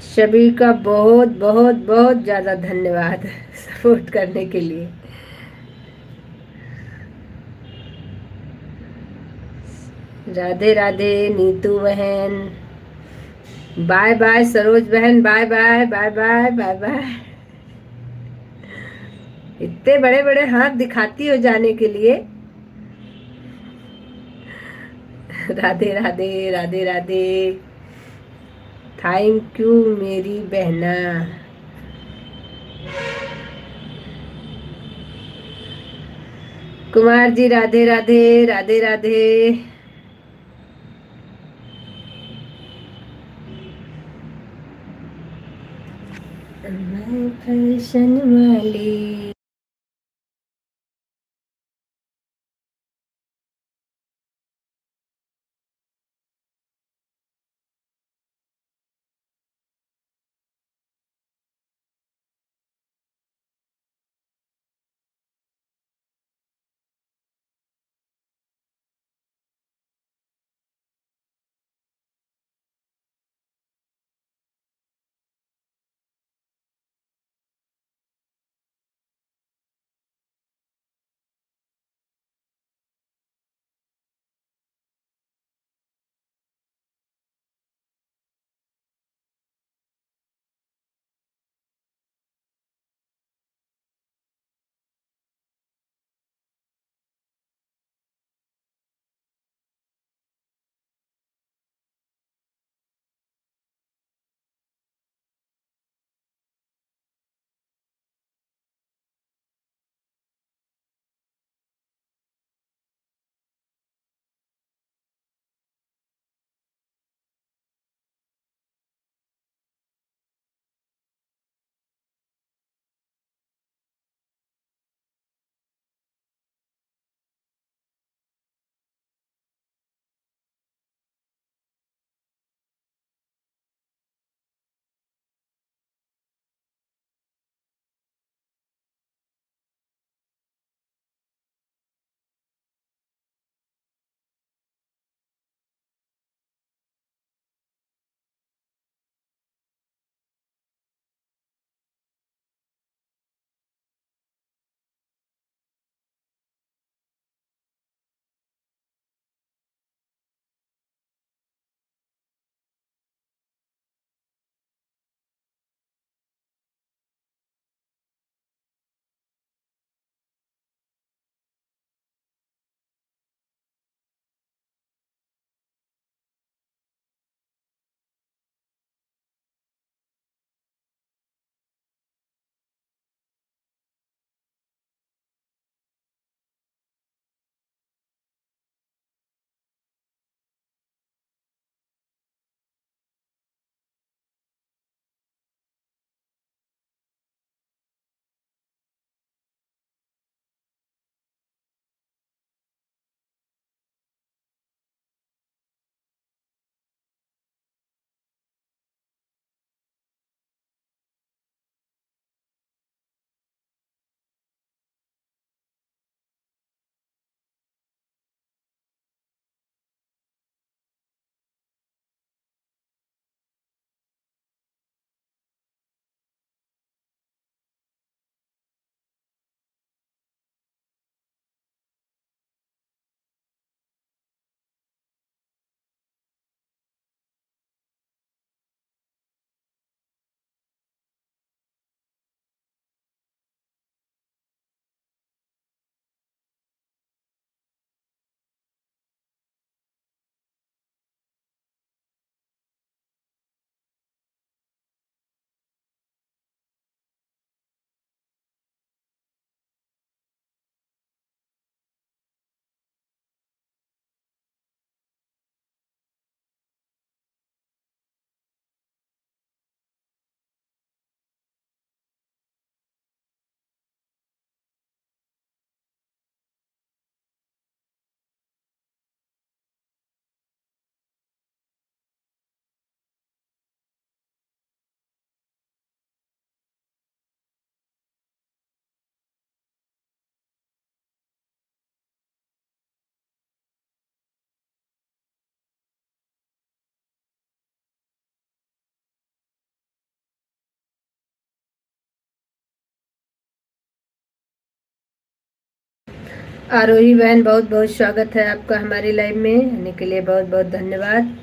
सभी का बहुत बहुत बहुत ज़्यादा धन्यवाद सपोर्ट करने के लिए। राधे राधे नीतू बहन, बाय बाय सरोज बहन, bye bye bye bye bye bye. इतने बड़े बड़े हाथ दिखाती हो जाने के लिए। राधे राधे राधे राधे। थैंक यू मेरी बहना। कुमार जी राधे राधे राधे राधे। मैं फैशन वाली। आरोही बहन, बहुत बहुत स्वागत है आपका हमारी लाइव में आने के लिए, बहुत बहुत धन्यवाद।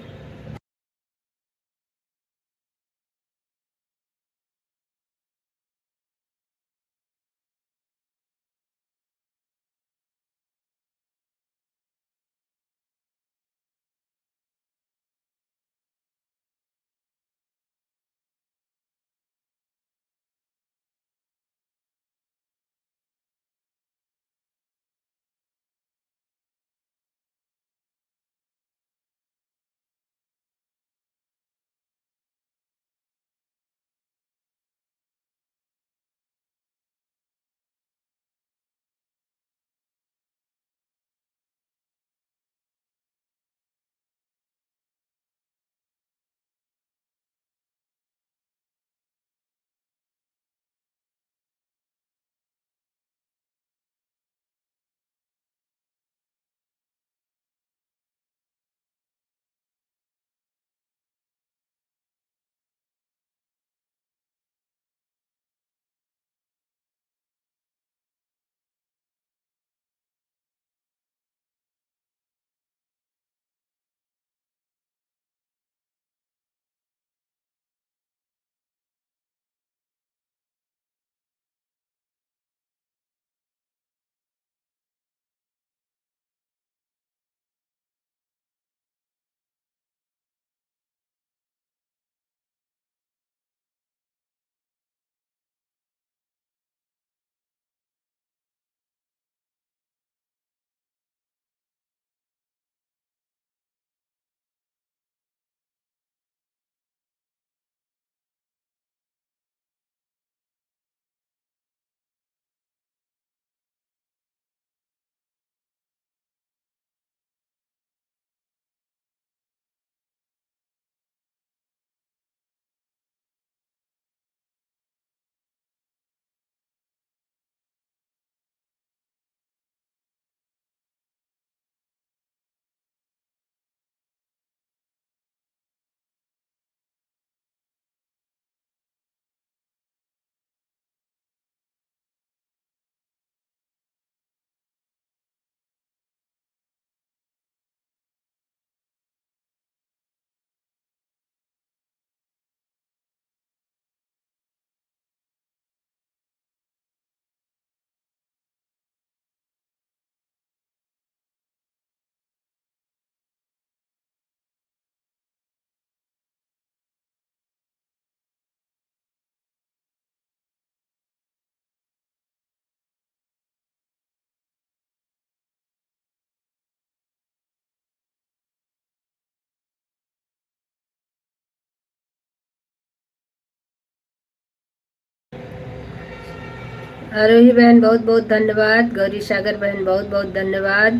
आरोही बहन, बहुत बहुत धन्यवाद। गौरी सागर बहन, बहुत बहुत धन्यवाद।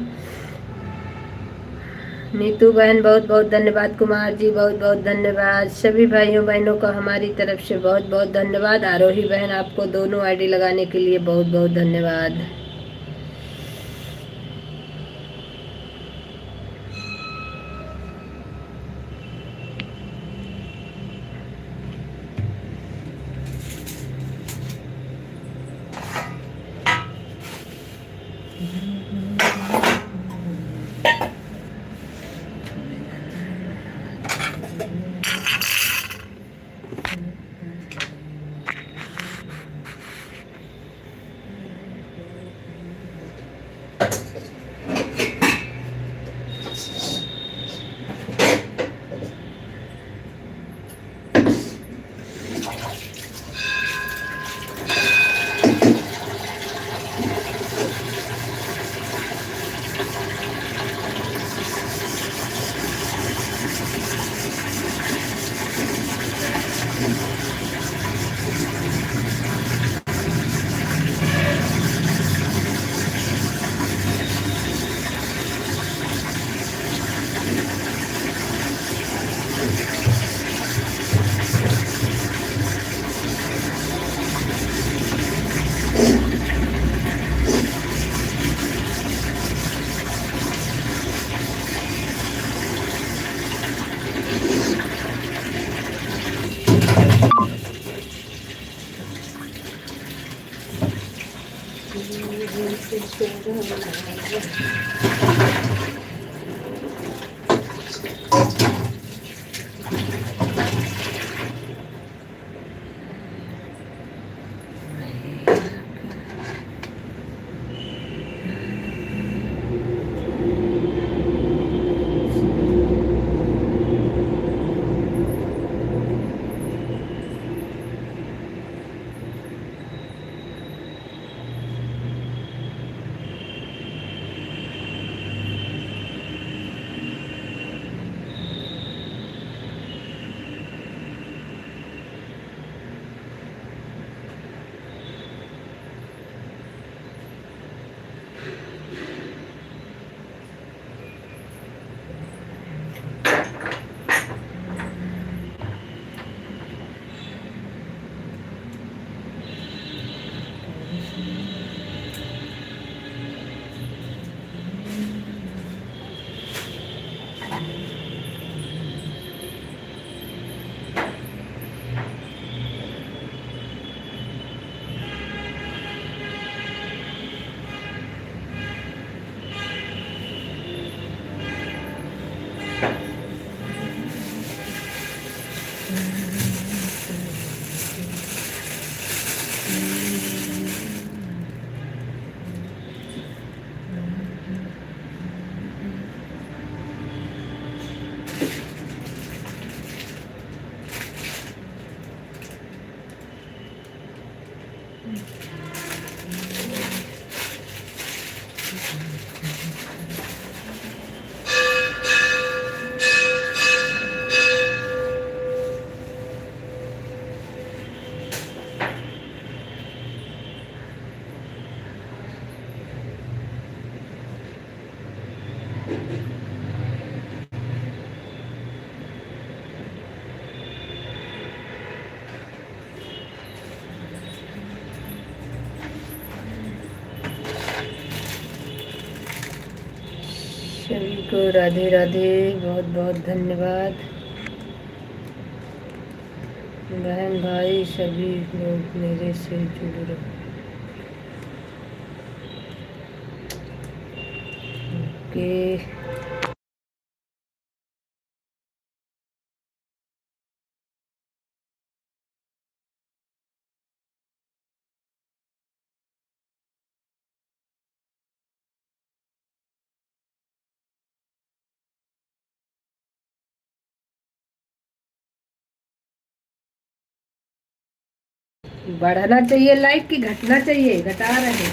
नीतू बहन, बहुत बहुत धन्यवाद। कुमार जी, बहुत बहुत धन्यवाद। सभी भाइयों बहनों का हमारी तरफ से बहुत बहुत धन्यवाद। आरोही बहन, आपको दोनों आईडी लगाने के लिए बहुत बहुत धन्यवाद। सभी को राधे राधे, बहुत बहुत धन्यवाद। बहन भाई सभी लोग मेरे से जुड़ रहे। ओके, बढ़ना चाहिए लाइक की घटना चाहिए, घटा रहे।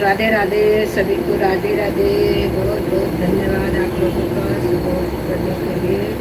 राधे राधे सभी को, राधे राधे, बहुत बहुत धन्यवाद आप लोगों का सपोर्ट करने के लिए।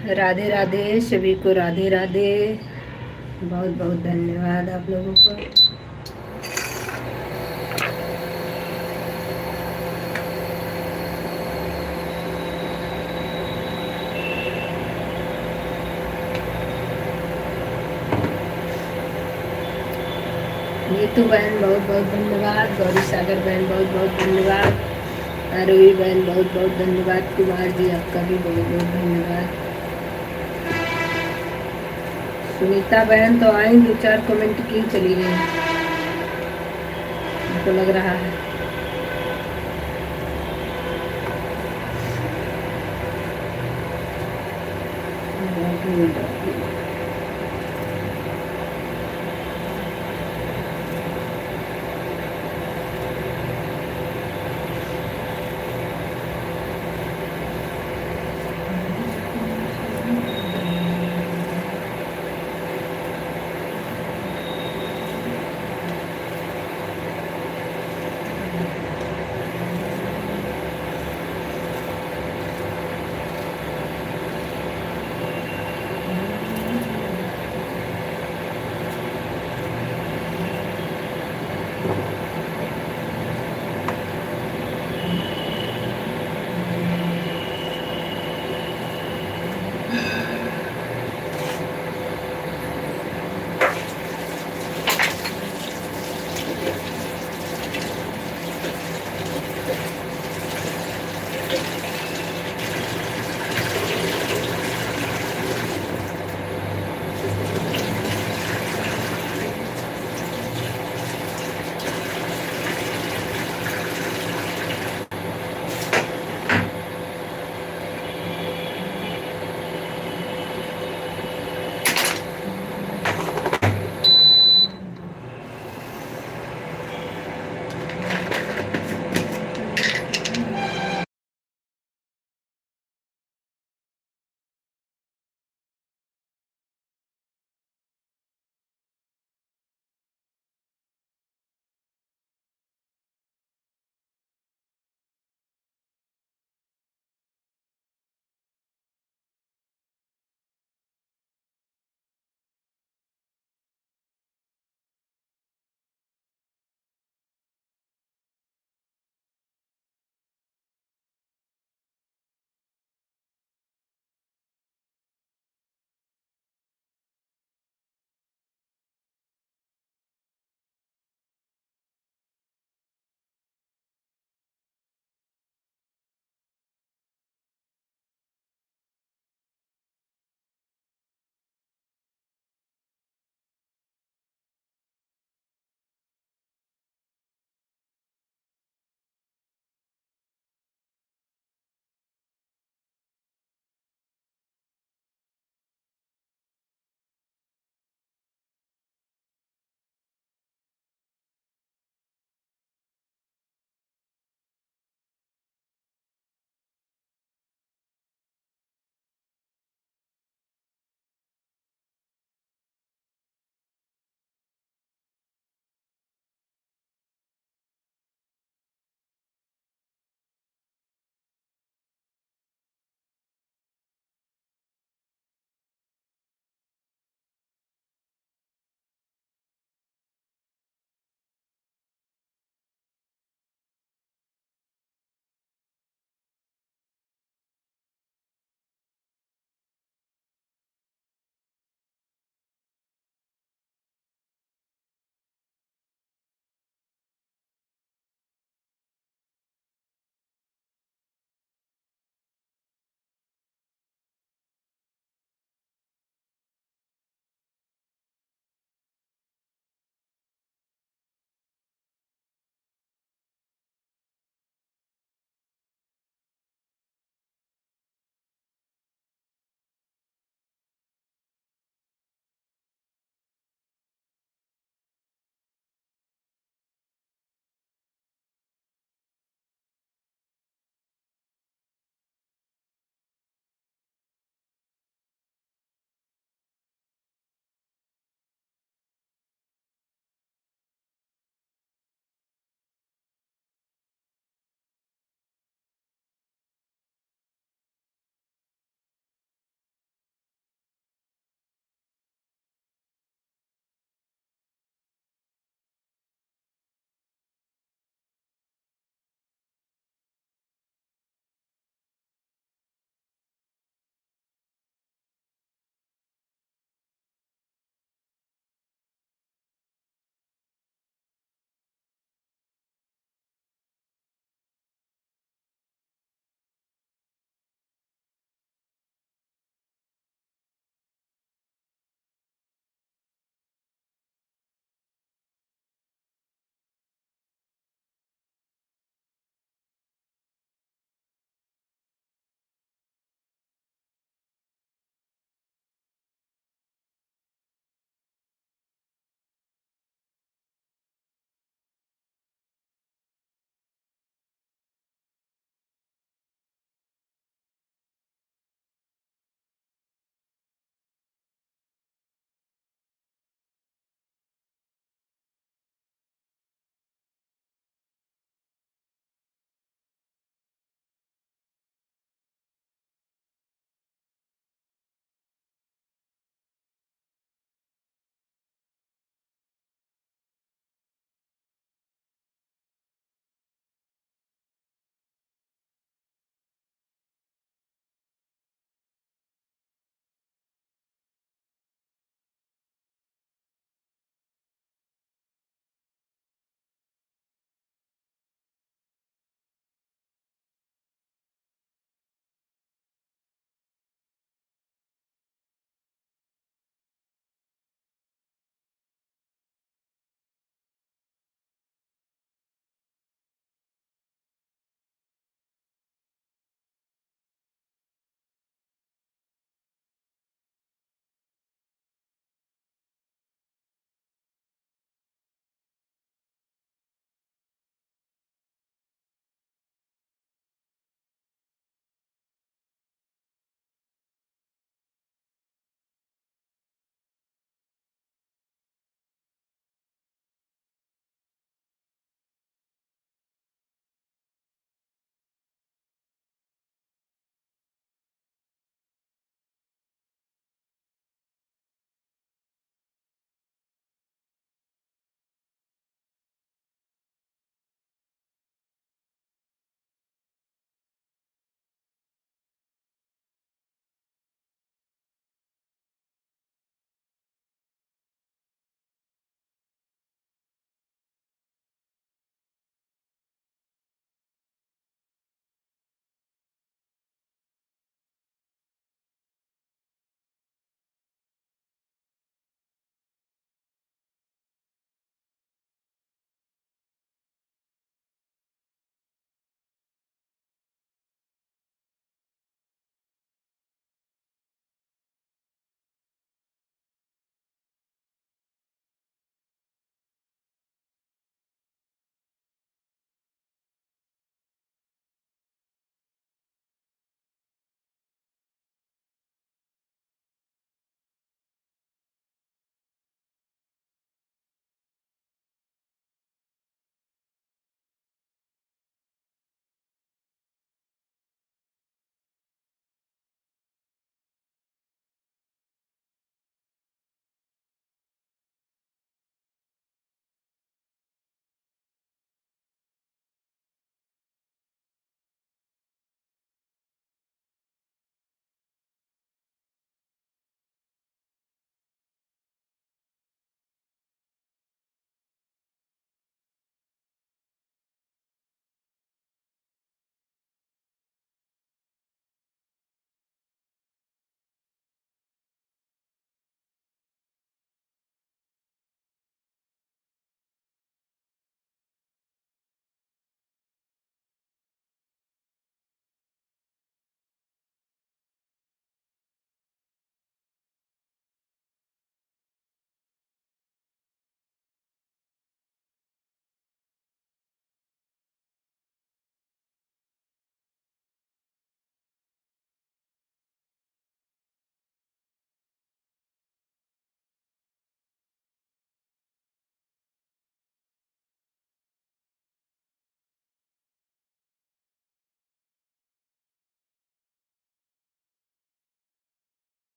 राधे राधे सभी को, राधे राधे। बहुत बहुत धन्यवाद आप लोगों को। नीतू बहन बहुत बहुत धन्यवाद, गौरी सागर बहन बहुत बहुत धन्यवाद, आरोही बहन बहुत बहुत धन्यवाद, कुमार जी आपका भी बहुत बहुत धन्यवाद। सुनीता बहन तो आई, 2-4 कमेंट की चली गई, हमको लग रहा है।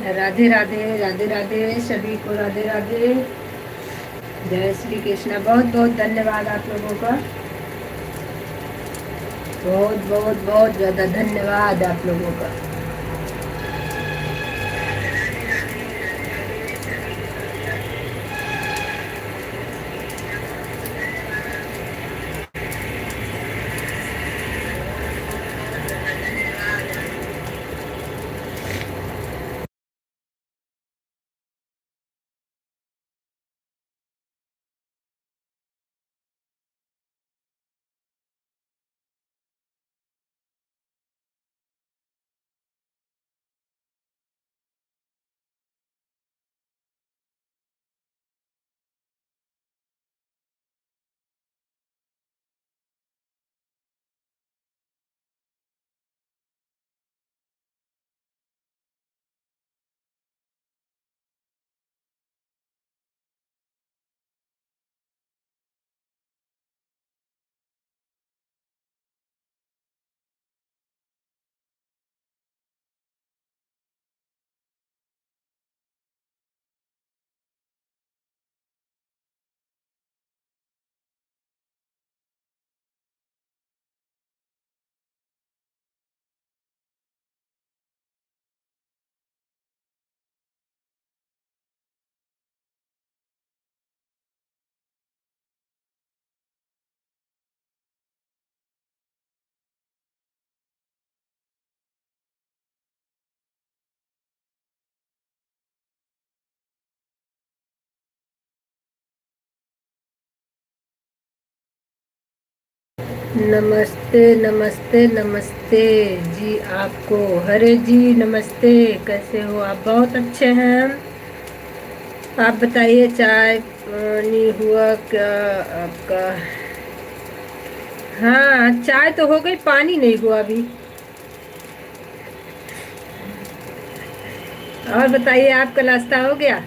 राधे राधे, राधे राधे सभी को, राधे राधे, जय श्री कृष्णा। बहुत बहुत धन्यवाद आप लोगों का, बहुत बहुत बहुत ज़्यादा धन्यवाद आप लोगों का। नमस्ते नमस्ते नमस्ते जी आपको। हरे जी नमस्ते, कैसे हो आप? बहुत अच्छे हैं। आप बताइए, चाय पानी हुआ क्या आपका? हाँ, चाय तो हो गई, पानी नहीं हुआ अभी। और बताइए, आपका नाश्ता हो गया?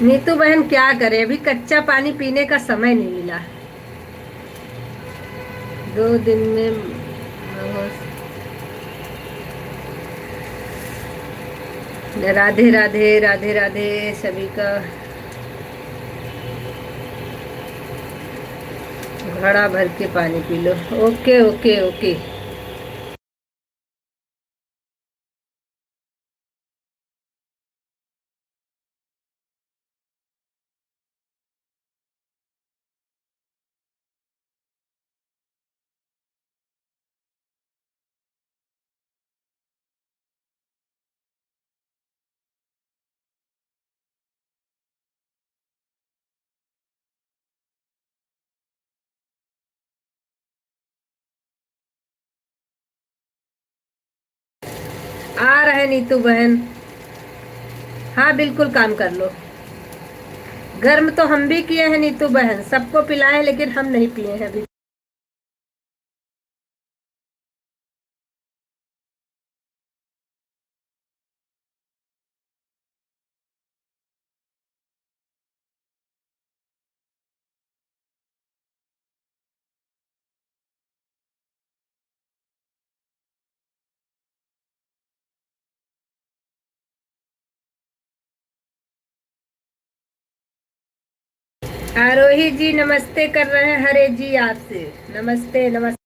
नीतू बहन क्या करे, अभी कच्चा पानी पीने का समय नहीं मिला। 2 दिन में राधे राधे, राधे राधे सभी का। घड़ा भर के पानी पी लो। Okay okay okay. आ रहे नीतू बहन। हाँ बिल्कुल, काम कर लो। गर्म तो हम भी किए हैं नीतू बहन, सबको पिलाए, लेकिन हम नहीं पिए हैं अभी। आरोही जी नमस्ते कर रहे हैं, हरे जी आपसे। नमस्ते नमस्ते।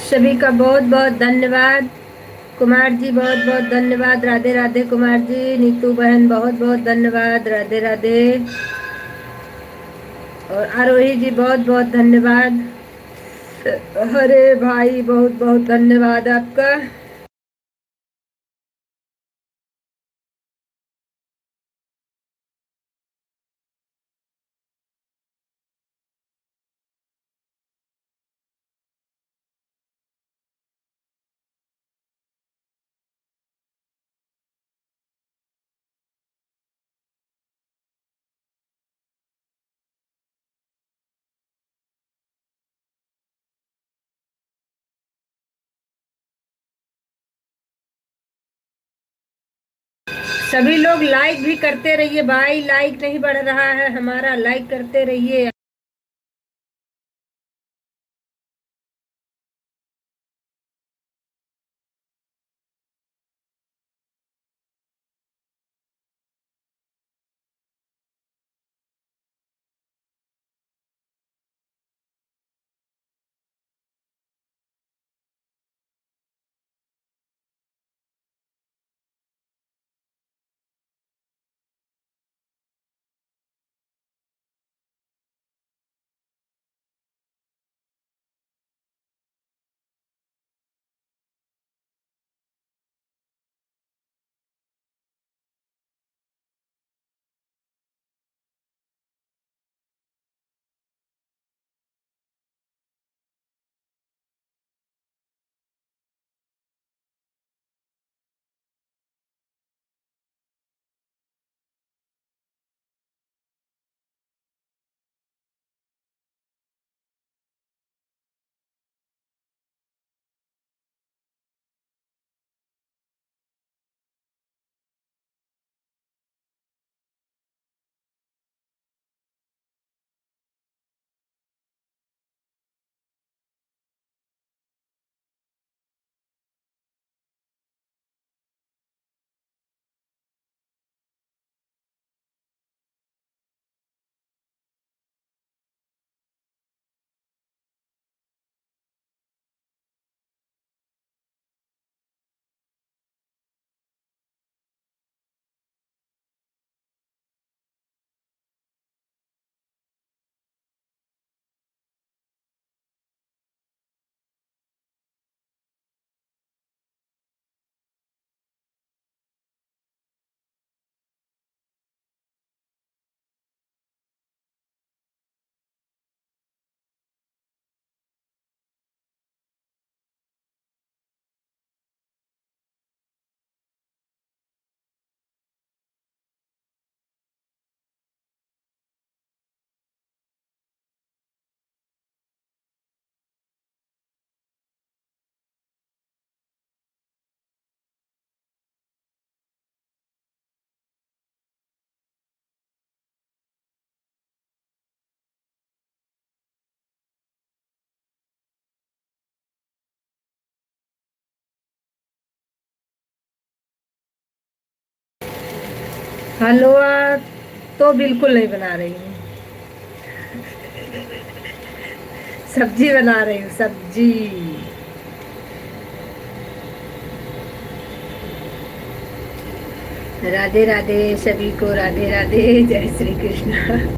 सभी का बहुत बहुत धन्यवाद। कुमार जी बहुत बहुत धन्यवाद। राधे राधे कुमार जी। नीतू बहन बहुत बहुत धन्यवाद। राधे राधे। और आरोही जी बहुत बहुत धन्यवाद। अरे भाई बहुत बहुत धन्यवाद आपका। सभी लोग लाइक भी करते रहिए भाई। लाइक नहीं बढ़ रहा है हमारा, लाइक करते रहिए। हलवा तो बिल्कुल नहीं बना रही हूँ। सब्जी बना रही हूँ, सब्जी। राधे राधे सभी को। राधे राधे। जय श्री कृष्ण।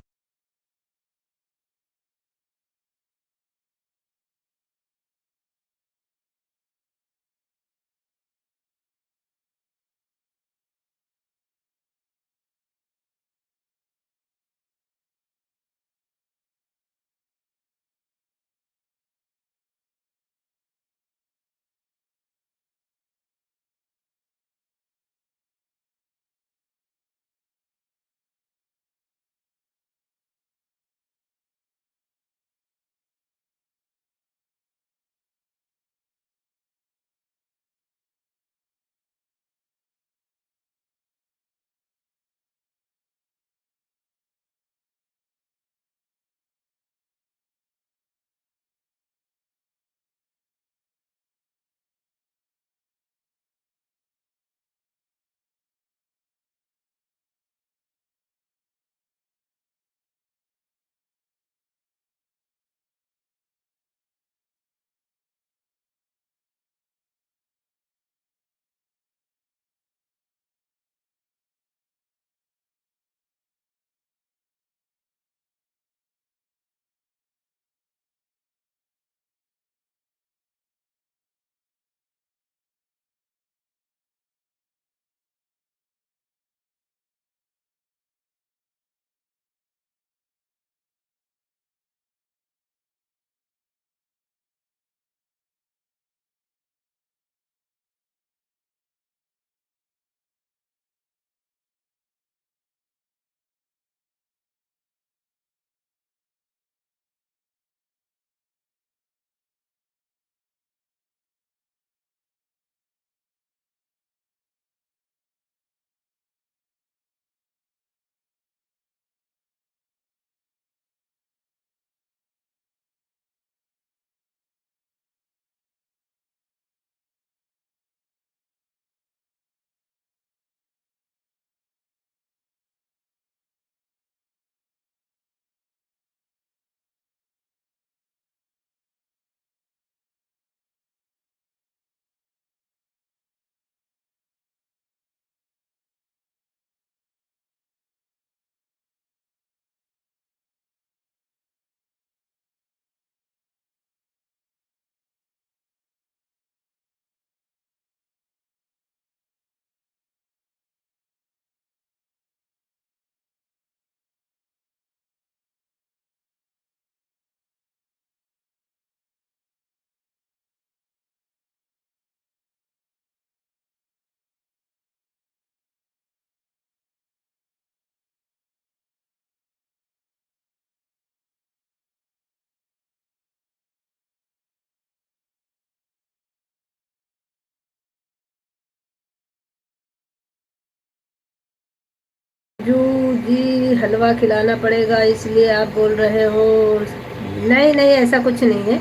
मंजू जी, हलवा खिलाना पड़ेगा इसलिए आप बोल रहे हो? नहीं नहीं, ऐसा कुछ नहीं है।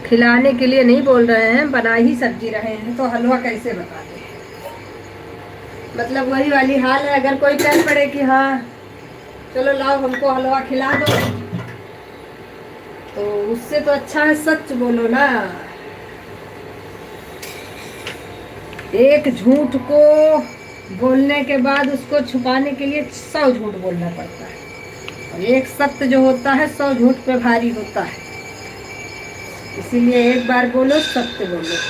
खिलाने के लिए नहीं बोल रहे हैं, बना ही सब्जी रहे हैं तो हलवा कैसे बता दें। मतलब वही वाली हाल है, अगर कोई कह पड़े कि हाँ चलो लाओ हमको हलवा खिला दो, तो उससे तो अच्छा है सच बोलो ना। एक झूठ को बोलने के बाद उसको छुपाने के लिए 100 झूठ बोलना पड़ता है, और एक सत्य जो होता है 100 झूठ पे भारी होता है। इसीलिए एक बार बोलो, सत्य बोलो।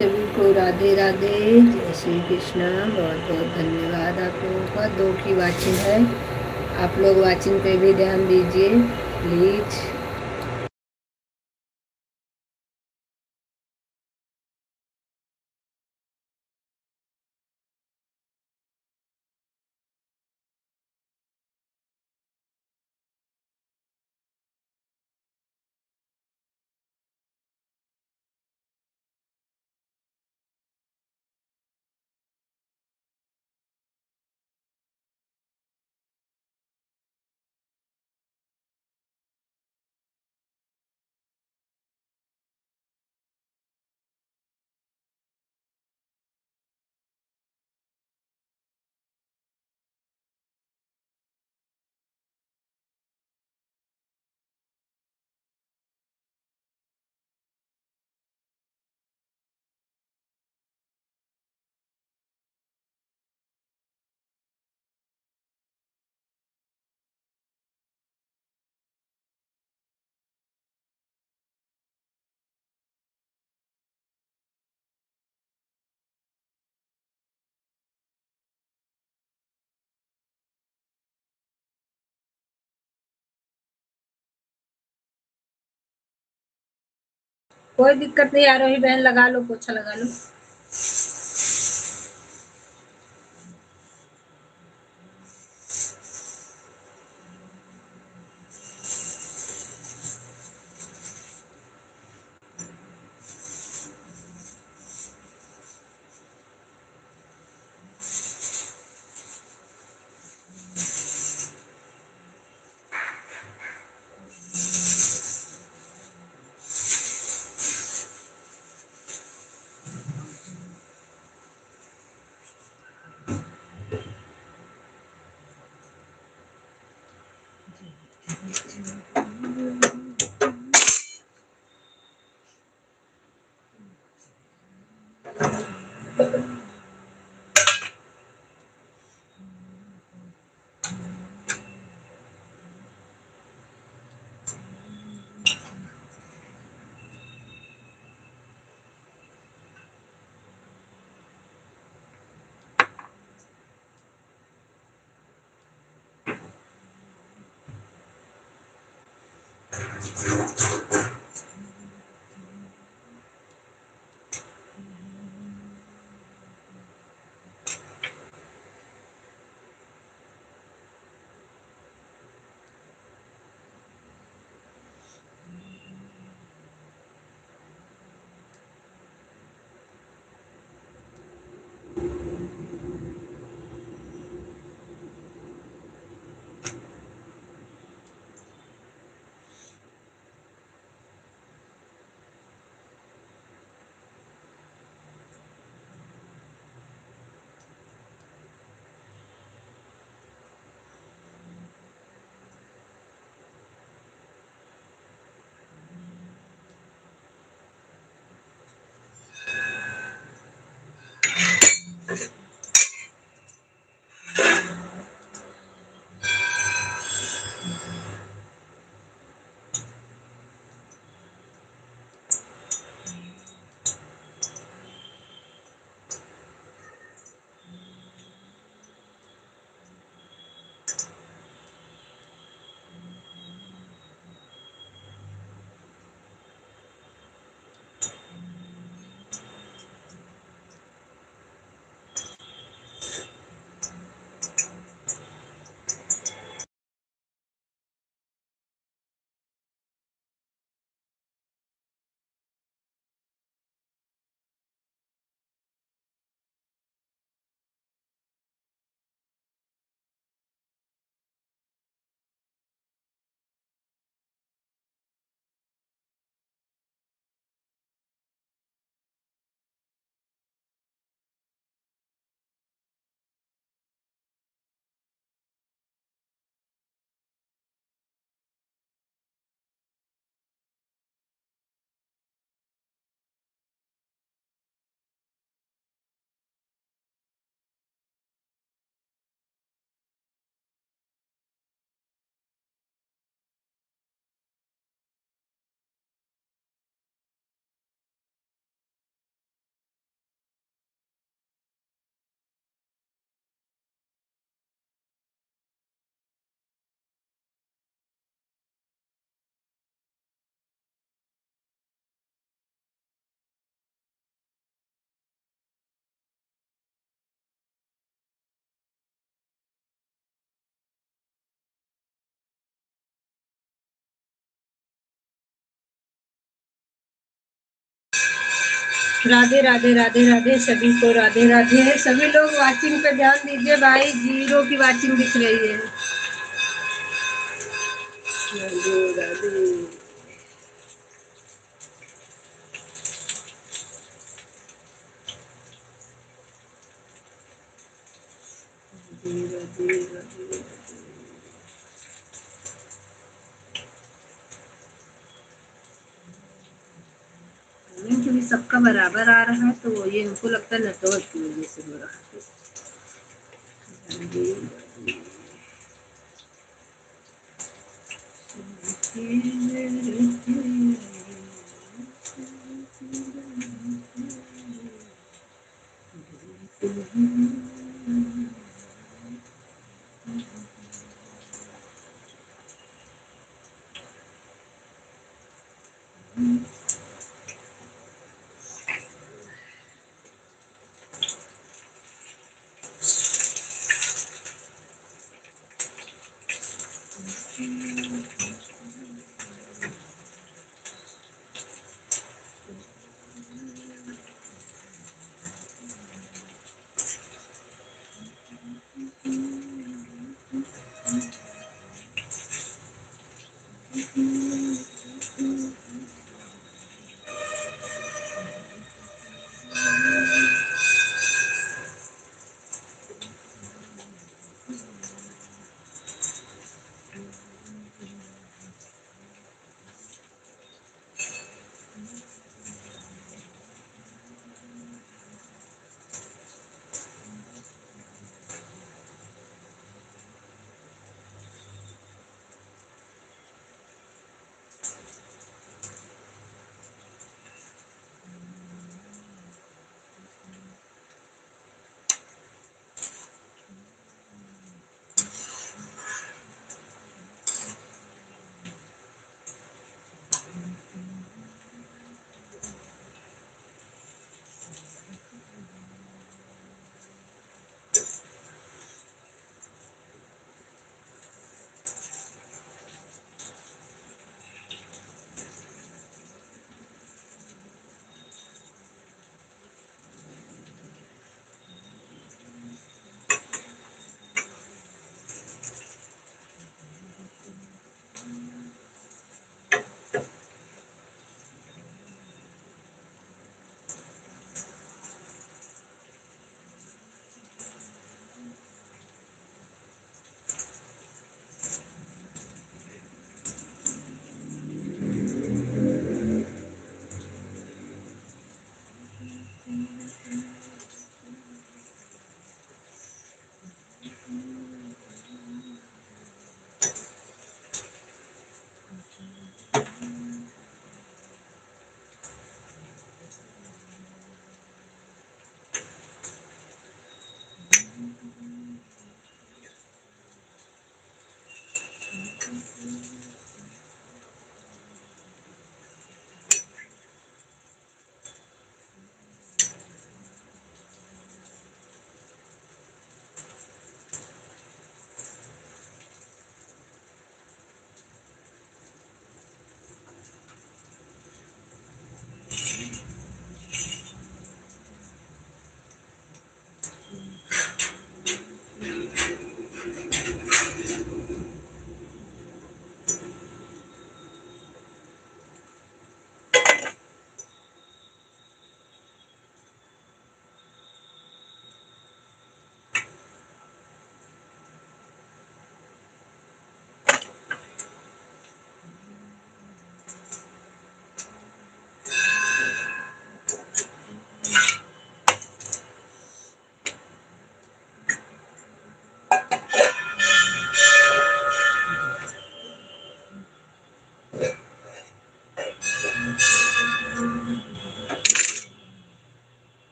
सभी को राधे राधे, जय श्री कृष्णा। बहुत बहुत धन्यवाद आप लोगों का। 2 की वाचिंग है, आप लोग वाचिंग पे भी ध्यान दीजिए प्लीज। कोई दिक्कत नहीं, आरोही बहन लगा लो, पोछा लगा लो। राधे राधे राधे राधे सभी को, राधे राधे। सभी लोग वाचिंग पे ध्यान दीजिए भाई, जीरो की वाचिंग दिख रही है। राधे राधे राधे राधे। क्योंकि सबका बराबर आ रहा है तो ये हमको लगता है नेटवर्क की वजह से हो रहा है।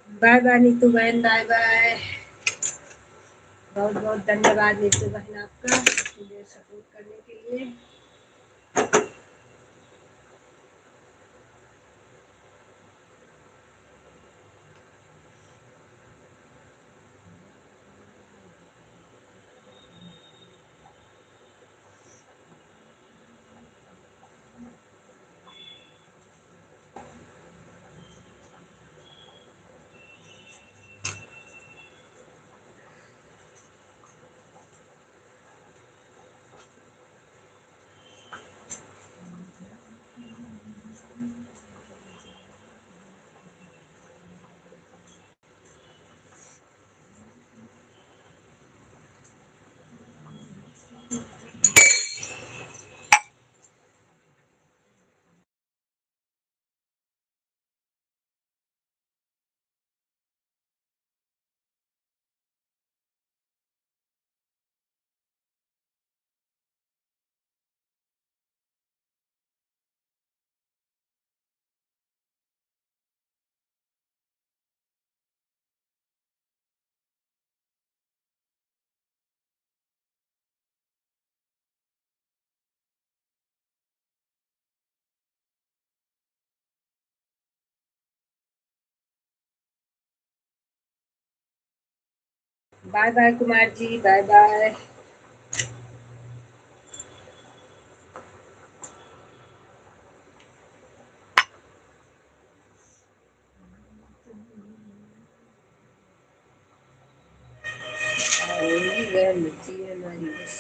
बाय बाय नीतू बहन, बाय बाय। बहुत बहुत धन्यवाद नीतू बहन आपका मुझे सपोर्ट करने के लिए। Bye bye Kumar ji, bye bye. मिर्ची है हमारी बस।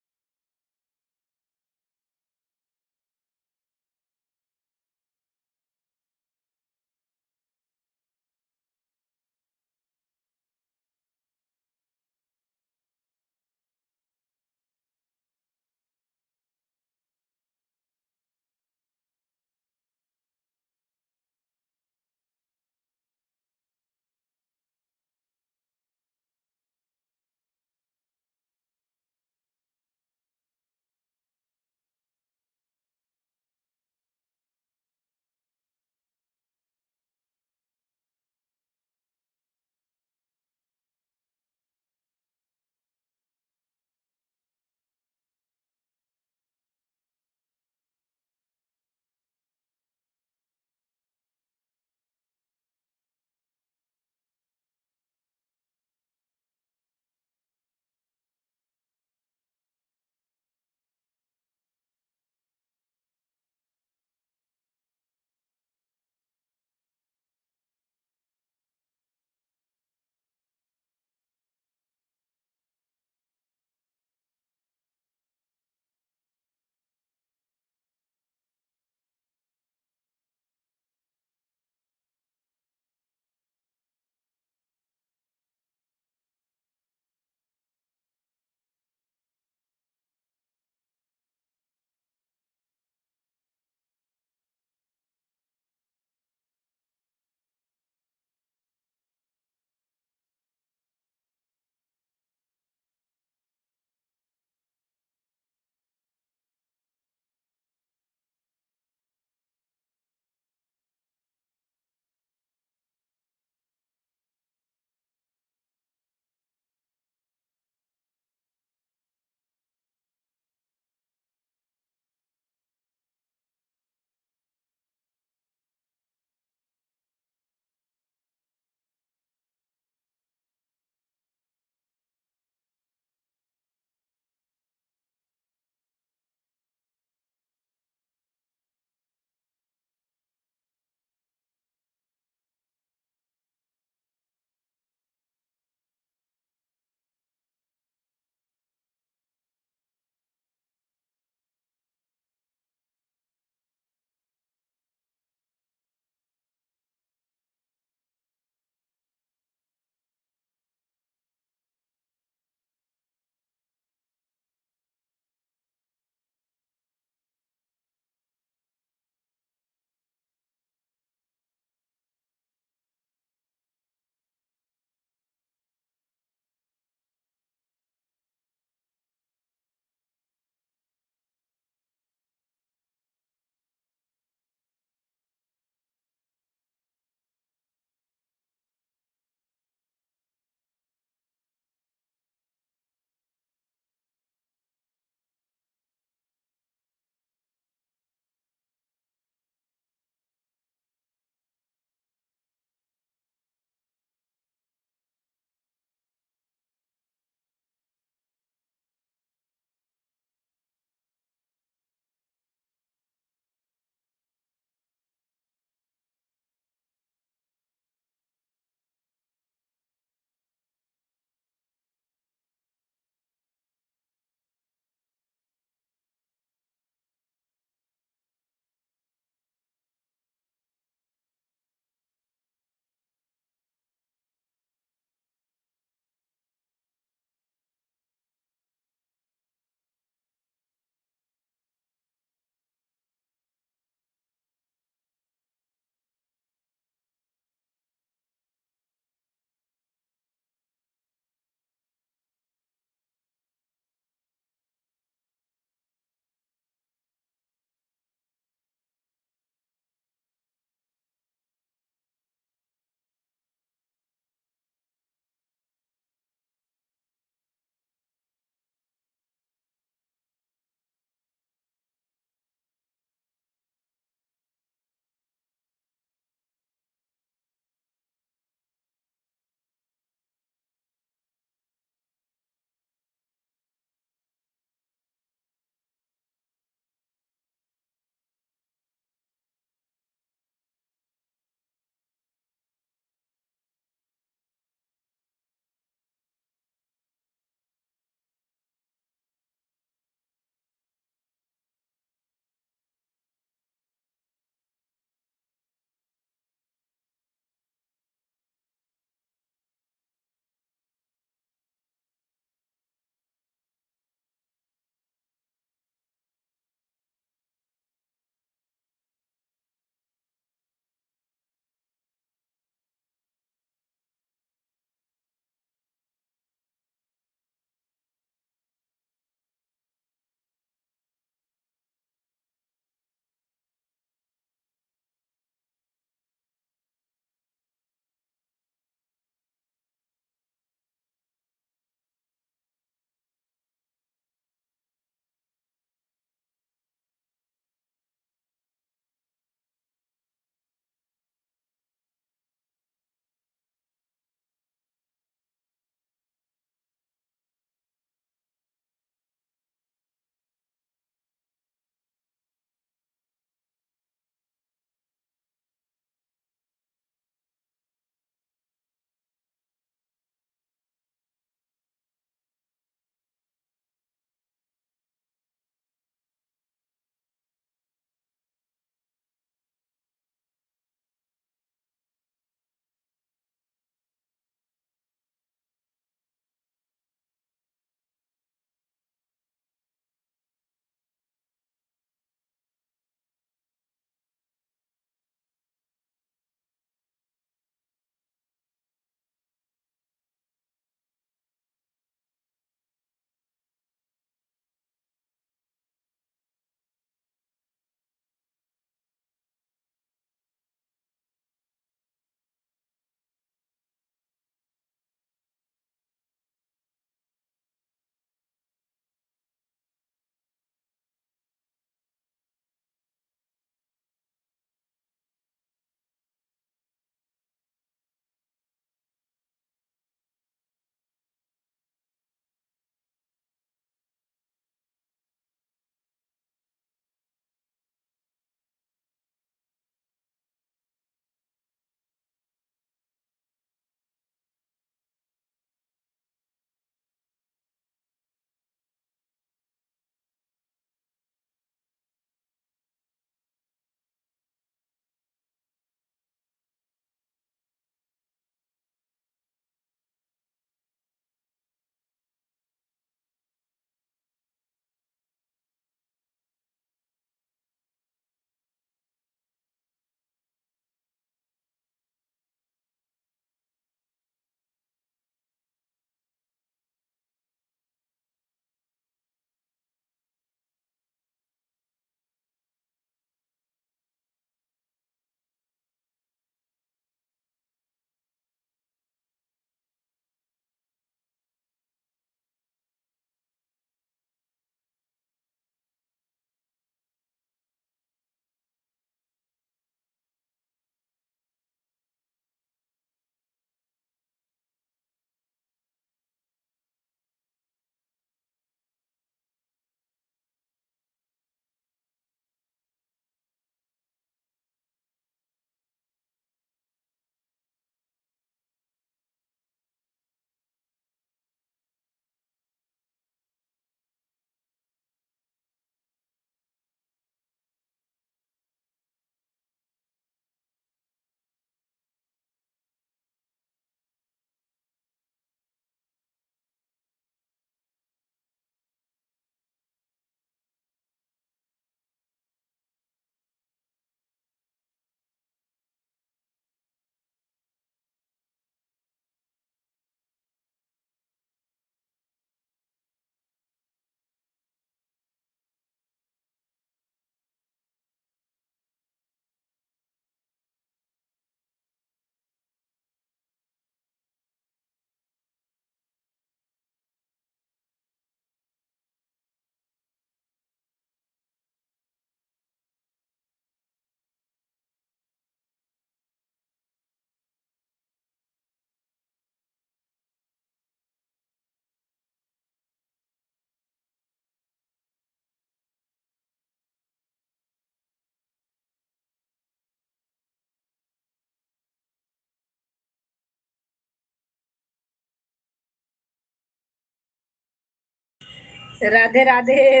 राधे राधे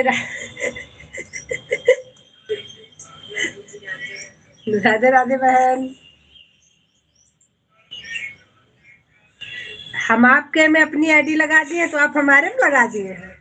राधे राधे बहन। हम आपके में अपनी आईडी लगा दिए तो आप हमारे में लगा दिए हैं।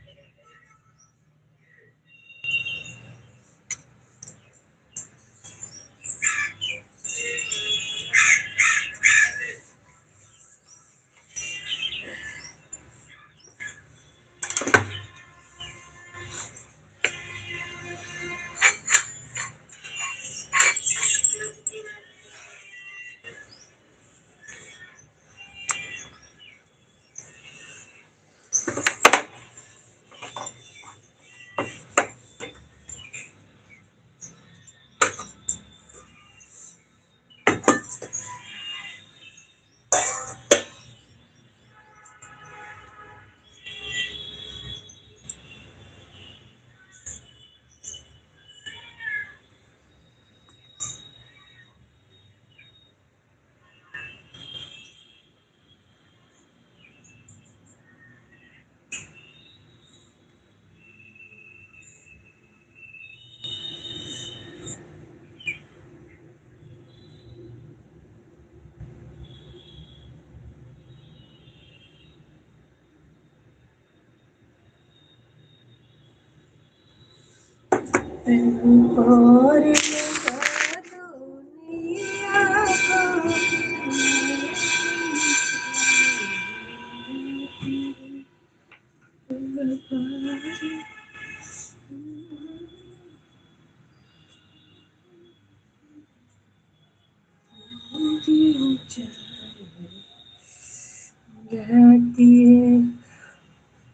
और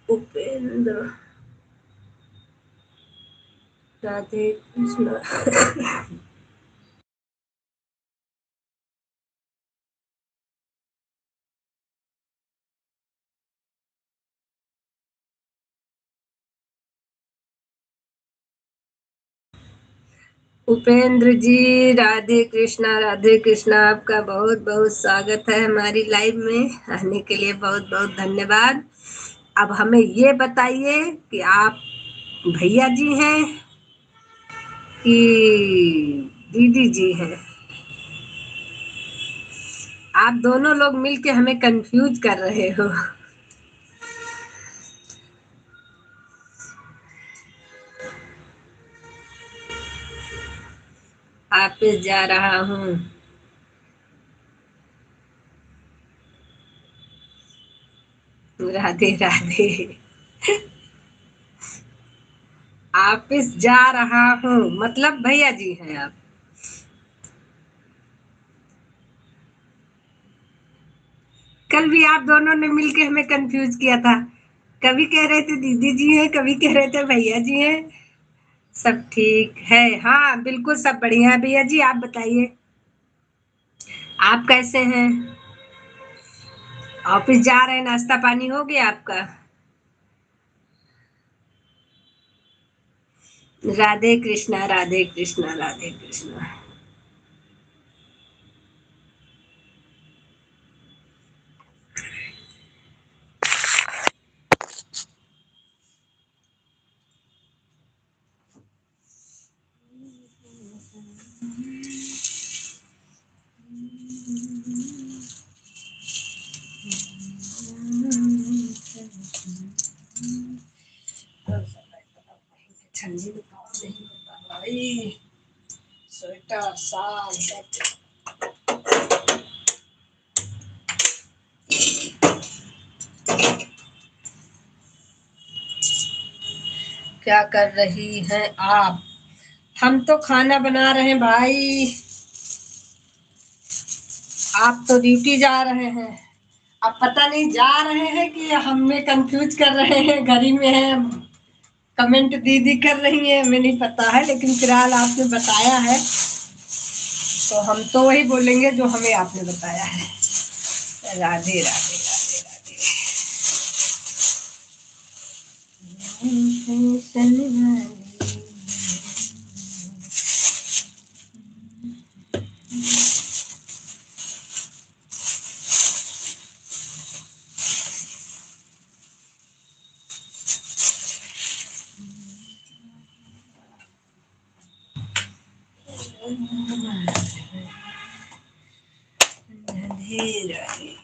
उपेंद्र राधे कृष्ण। उपेंद्र जी राधे कृष्णा आपका बहुत बहुत स्वागत है हमारी लाइव में आने के लिए बहुत बहुत धन्यवाद। अब हमें ये बताइए कि आप भैया जी हैं कि दीदी जी हैं। आप दोनों लोग मिलके हमें कंफ्यूज कर रहे हो। ऑफिस जा रहा हूँ। राधे राधे। ऑफिस जा रहा हूँ मतलब भैया जी हैं आप। कल भी आप दोनों ने मिलके हमें कंफ्यूज किया था। कभी कह रहे थे दीदी जी हैं, कभी कह रहे थे भैया जी हैं। सब ठीक है, हाँ बिल्कुल सब बढ़िया है भैया जी। आप बताइए आप कैसे हैं? ऑफिस जा रहे हैं, नाश्ता पानी हो गया आपका? राधे कृष्णा राधे कृष्णा राधे कृष्णा। ठंडी में काम नहीं होता भाई। स्वेटर साल सब। क्या कर रही हैं आप? हम तो खाना बना रहे हैं भाई। आप तो ड्यूटी जा रहे हैं। अब पता नहीं जा रहे हैं कि हमें कंफ्यूज कर रहे हैं, घर ही में हैं। कमेंट दीदी कर रही है, हमें नहीं पता है, लेकिन फिलहाल आपने बताया है तो हम तो वही बोलेंगे जो हमें आपने बताया है। राधे राधे राधे राधे। राधे।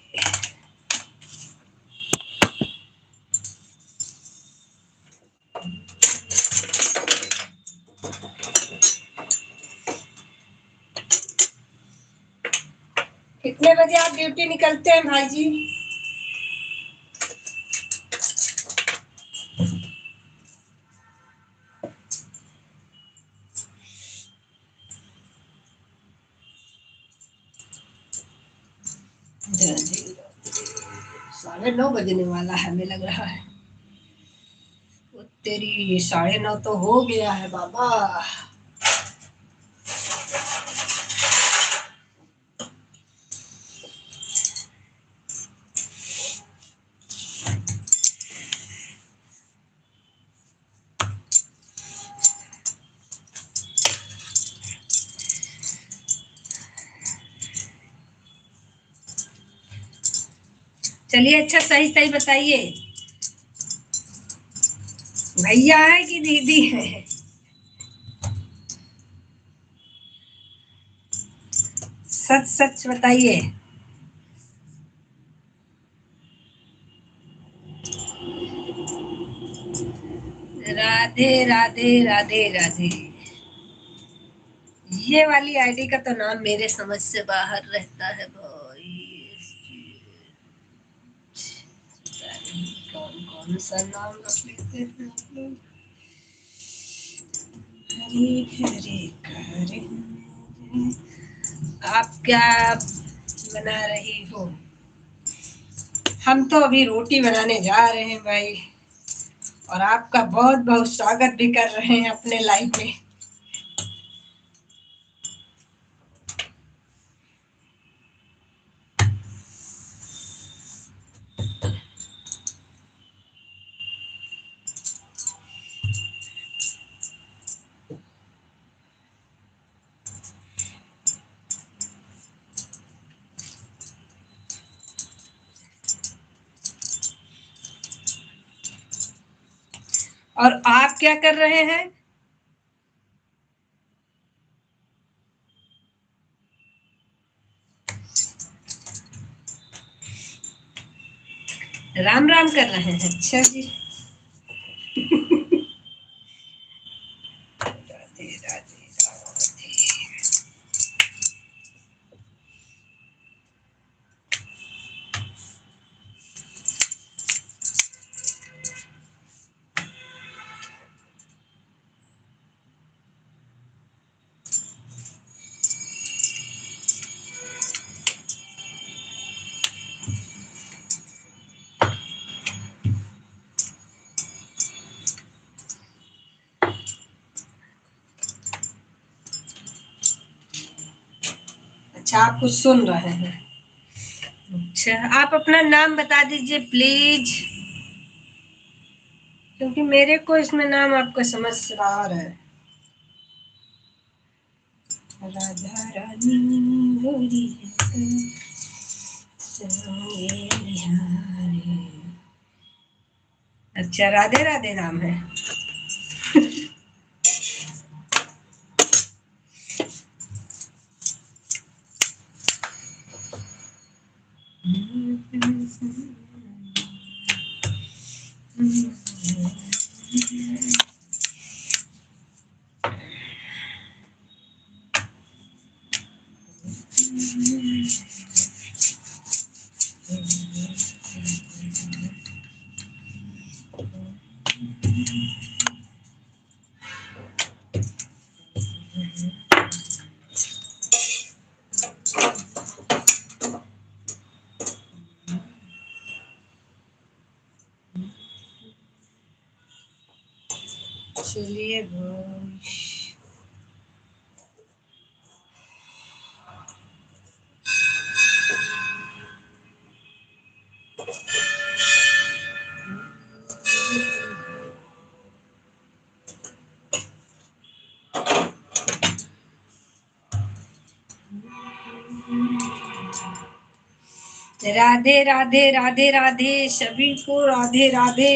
कितने बजे आप ड्यूटी निकलते हैं भाई जी? राधे 9:30 बजने वाला है, हमें लग रहा है। वो तेरी 9:30 तो हो गया है बाबा। चलिए अच्छा सही सही बताइए, भैया है कि दीदी है? सच सच बताइए। राधे राधे राधे राधे। ये वाली आईडी का तो नाम मेरे समझ से बाहर रहता है भाई। कौन कौन सा नाम रख लेते हैं आप लोग? हरे हरे करे। आप क्या बना रही हो? हम तो अभी रोटी बनाने जा रहे हैं भाई, और आपका बहुत बहुत स्वागत भी कर रहे हैं अपने लाइफ में। और आप क्या कर रहे हैं? राम राम कर रहे हैं, अच्छा जी। राधे राधे राधे। अच्छा आप कुछ सुन रहे हैं? अच्छा आप अपना नाम बता दीजिए प्लीज, क्योंकि मेरे को इसमें नाम आपका समझ आ रहा है। राधा रानी गोरी संगे बिहारी। अच्छा राधे राधे नाम है। चलिए राधे राधे राधे राधे, सभी को राधे राधे।